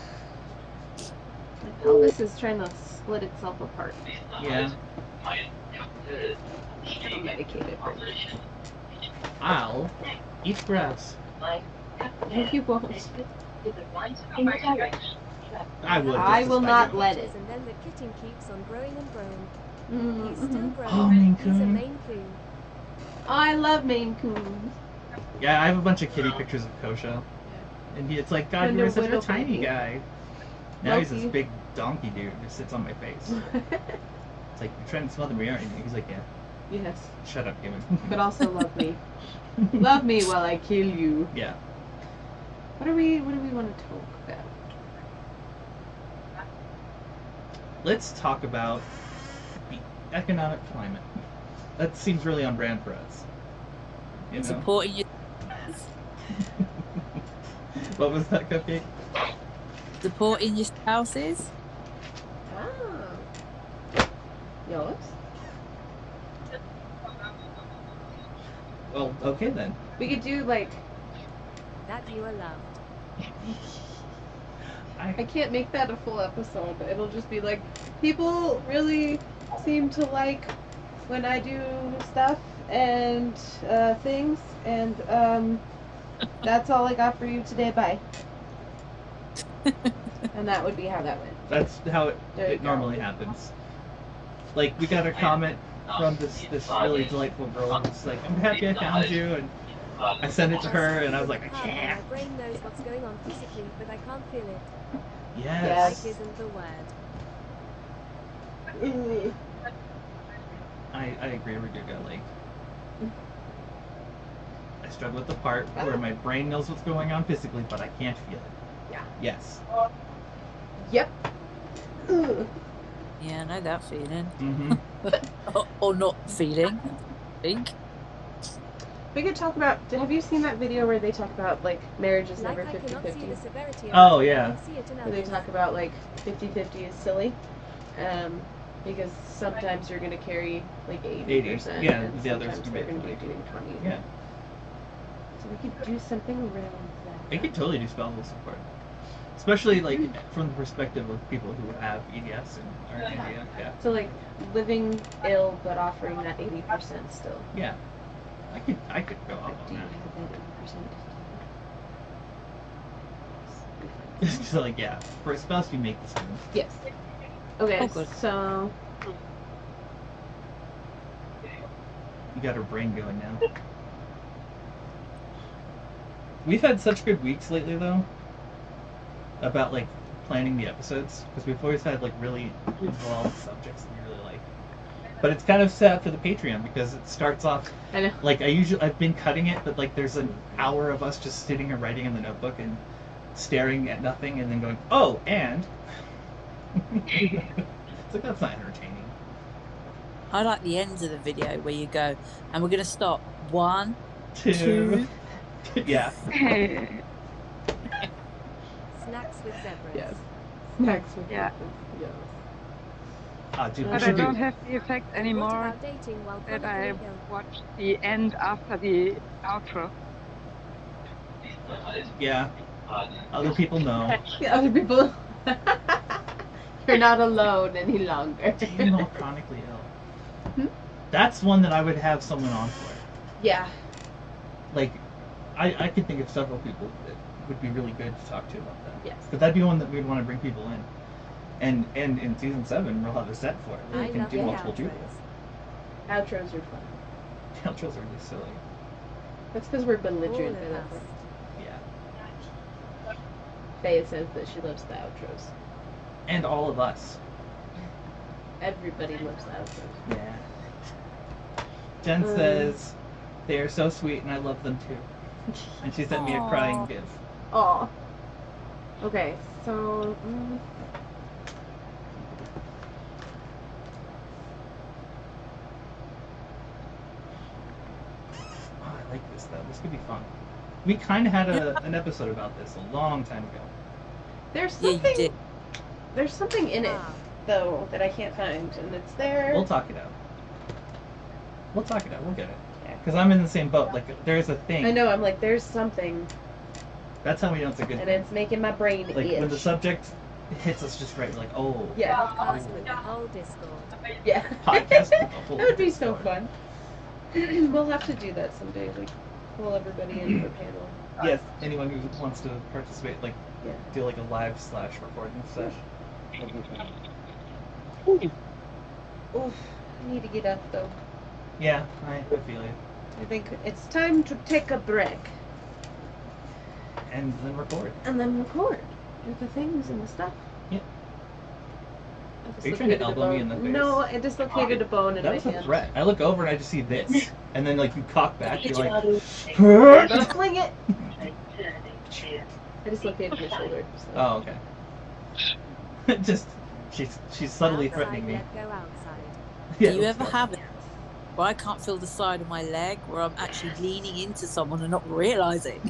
My pelvis is trying to split itself apart. Yeah. I'm medicated. I'll eat grass. You won't. I would. I just will to not spite let it. And then the kitten keeps on growing and growing. He's still growing. Oh, Maine He's a Coon. Maine Coon. I love Maine Coons. Yeah, I have a bunch of kitty pictures of Kosha. And it's like, God, And you were a such a widow tiny baby. guy. Now he's this Loki. big donkey dude who sits on my face. It's like, you're trying to smother me, aren't you? He's like, yeah. Yes. Shut up, Given. But also love me. Love me while I kill you. Yeah. What do we want to talk about? Let's talk about the economic climate. That seems really on brand for us. You know? Supporting your What was that, Cupcake? supporting your spouses. Ah. Yours? Well, okay then. We could do like That you are loved. I can't make that a full episode. It'll just be like people really seem to like when I do stuff and things and that's all I got for you today. Bye. And that would be how that went. That's how There you it go. normally happens. Like, we got a comment from this really delightful girl who's like, I'm happy I found you, and I sent it to her, and I was like, I Hard when can't. My brain knows what's going on physically, but I can't feel it. Yes. Like isn't the word. I agree with you, like, I struggle with the part where my brain knows what's going on physically, but I can't feel it. Yeah. Yes. Yep. Ugh. Yeah, I know that feeling. Mm-hmm. Or not feeling. I think. We could talk about. Have you seen that video where they talk about like marriage is Like never I cannot see the 50-50? severity of Oh, it, yeah. I can see it in Where they others. talk about like 50-50 is silly, because sometimes you're gonna carry like 80%, yeah, and the others sometimes can they're be gonna be 20. doing 20. Yeah. So we could do something around that. They could totally do spousal support. Especially, like, from the perspective of people who have EDS and are in India. Yeah. So like living ill but offering that 80% still. Yeah. I could go up Do you on have that 80%? that. So, like, yeah. For a spouse, you make this move. Yes. Okay, Oh, good. so You got her brain going now. We've had such good weeks lately, though, about, like, planning the episodes, because we've always had, like, really involved subjects that we really like. But it's kind of sad for the Patreon, because it starts off, I know. like, I've been cutting it, but, like, there's an hour of us just sitting and writing in the notebook and staring at nothing, and then going, oh, and... It's like, that's not entertaining. I like the ends of the video where you go, and we're gonna stop. 1, Two. 2. Yeah. Snacks with zebras. Yes. Snacks with Yeah. Yes. Dude, we But I should don't do... have the effect What anymore about dating while that I chronically ill? watch the end after the outro. Yeah. Other people know. The other people. You're not alone any longer. Dating while chronically ill. Hmm? That's one that I would have someone on for. Yeah. Like, I could think of several people that would be really good to talk to about that. Yes. Because that'd be one that we'd want to bring people in. And in season 7, we'll have a set for it where I we can love do the multiple outros. people. Outros are fun. The outros are really silly. That's because we're All belligerent. of I love us. it. Yeah. Faye says that she loves the outros. And all of us. Everybody loves the outros. Yeah. Jen says, they are so sweet and I love them too. And she sent me a crying Aw. gif. Aw. Okay, so. Oh, I like this though. This could be fun. We kind of had an episode about this a long time ago. There's Yeah, you something. did. There's something in it though that I can't find, and it's there. We'll talk it out. We'll talk it out. We'll get it. Okay. Because I'm in the same boat. Like, there's a thing. I know. I'm like, there's something, That's how we know it's a good and thing. it's making my brain Like, itch. when the subject hits us just right, we're like, oh. Yeah. Podcast with the whole Discord. Yeah. Podcast with the whole That would be so Discord. fun. We'll have to do that someday. Like, pull everybody in for a panel. Yes, anyone who wants to participate, like, Yeah. do like a live/recording session. Oof. I need to get up though. Yeah, I feel you. I think it's time to take a break And then record. and then record with the things and the stuff. Yeah. I Are you trying to dislocated a elbow me bone. in the face? No, I dislocated a bone in That my was a hand. threat. I look over and I just see this. And then, like, you cock back, you're like, I'm gonna fling it. I dislocated my shoulder. So. oh, okay. Just, she's subtly Outside, threatening me. let go outside. Yeah, Do you that's ever fine. have it where I can't feel the side of my leg where I'm actually leaning into someone and not realizing?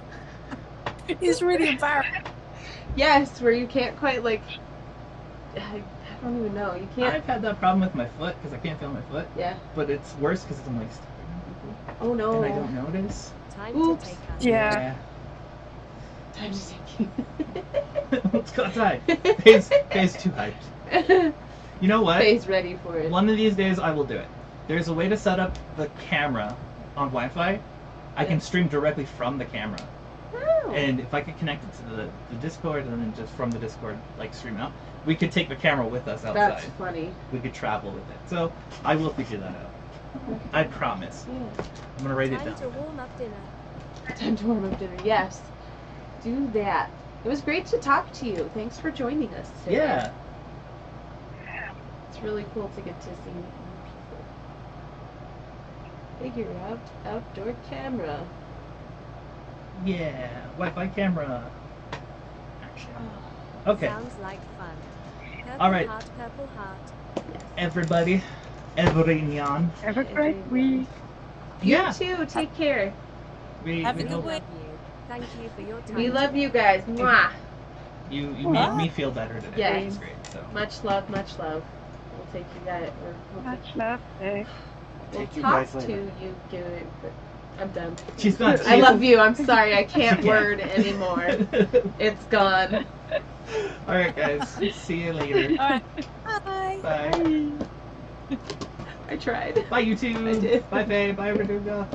It's really embarrassing. Yes, where you can't quite like. I don't even know. You can't. I've had that problem with my foot because I can't feel my foot. Yeah. But it's worse because I'm like stepping on people Oh no. and I don't notice. Time Oops. to take us. Yeah. Time to take It's got time. Faye's too hyped. You know what? Faye's ready for it. One of these days I will do it. There's a way to set up the camera on Wi-Fi. I can stream directly from the camera. Oh. And if I could connect it to the Discord and then just from the Discord like stream out, we could take the camera with us outside. That's funny. We could travel with it. So I will figure that out. I promise. Yeah. I'm gonna write it Time down. to warm up dinner. Time to warm up dinner. Yes. Do that. It was great to talk to you. Thanks for joining us today. Yeah. It's really cool to get to see new people. Figure out outdoor camera. Yeah. Wi-Fi camera. Action. Okay. Sounds like fun. Purple All right. heart, purple heart. Everybody. Everyone. Have a great week. Yeah. You too. Take care. We Have a hope good Love week. you. Thank you for your time. We love today. you guys. Mwah. you made me feel better today. Yeah. It's great. So Much love. Much love. We'll take you guys. We'll Much love. We'll Take you talk guys to later. you, Gary, but I'm done. She's done. I love you. I'm sorry. I She can't can't. word anymore. It's gone. All right, guys. See you later. All right. Bye. Bye. I tried. Bye, YouTube. I did. Bye, Faye. Bye, Verduga.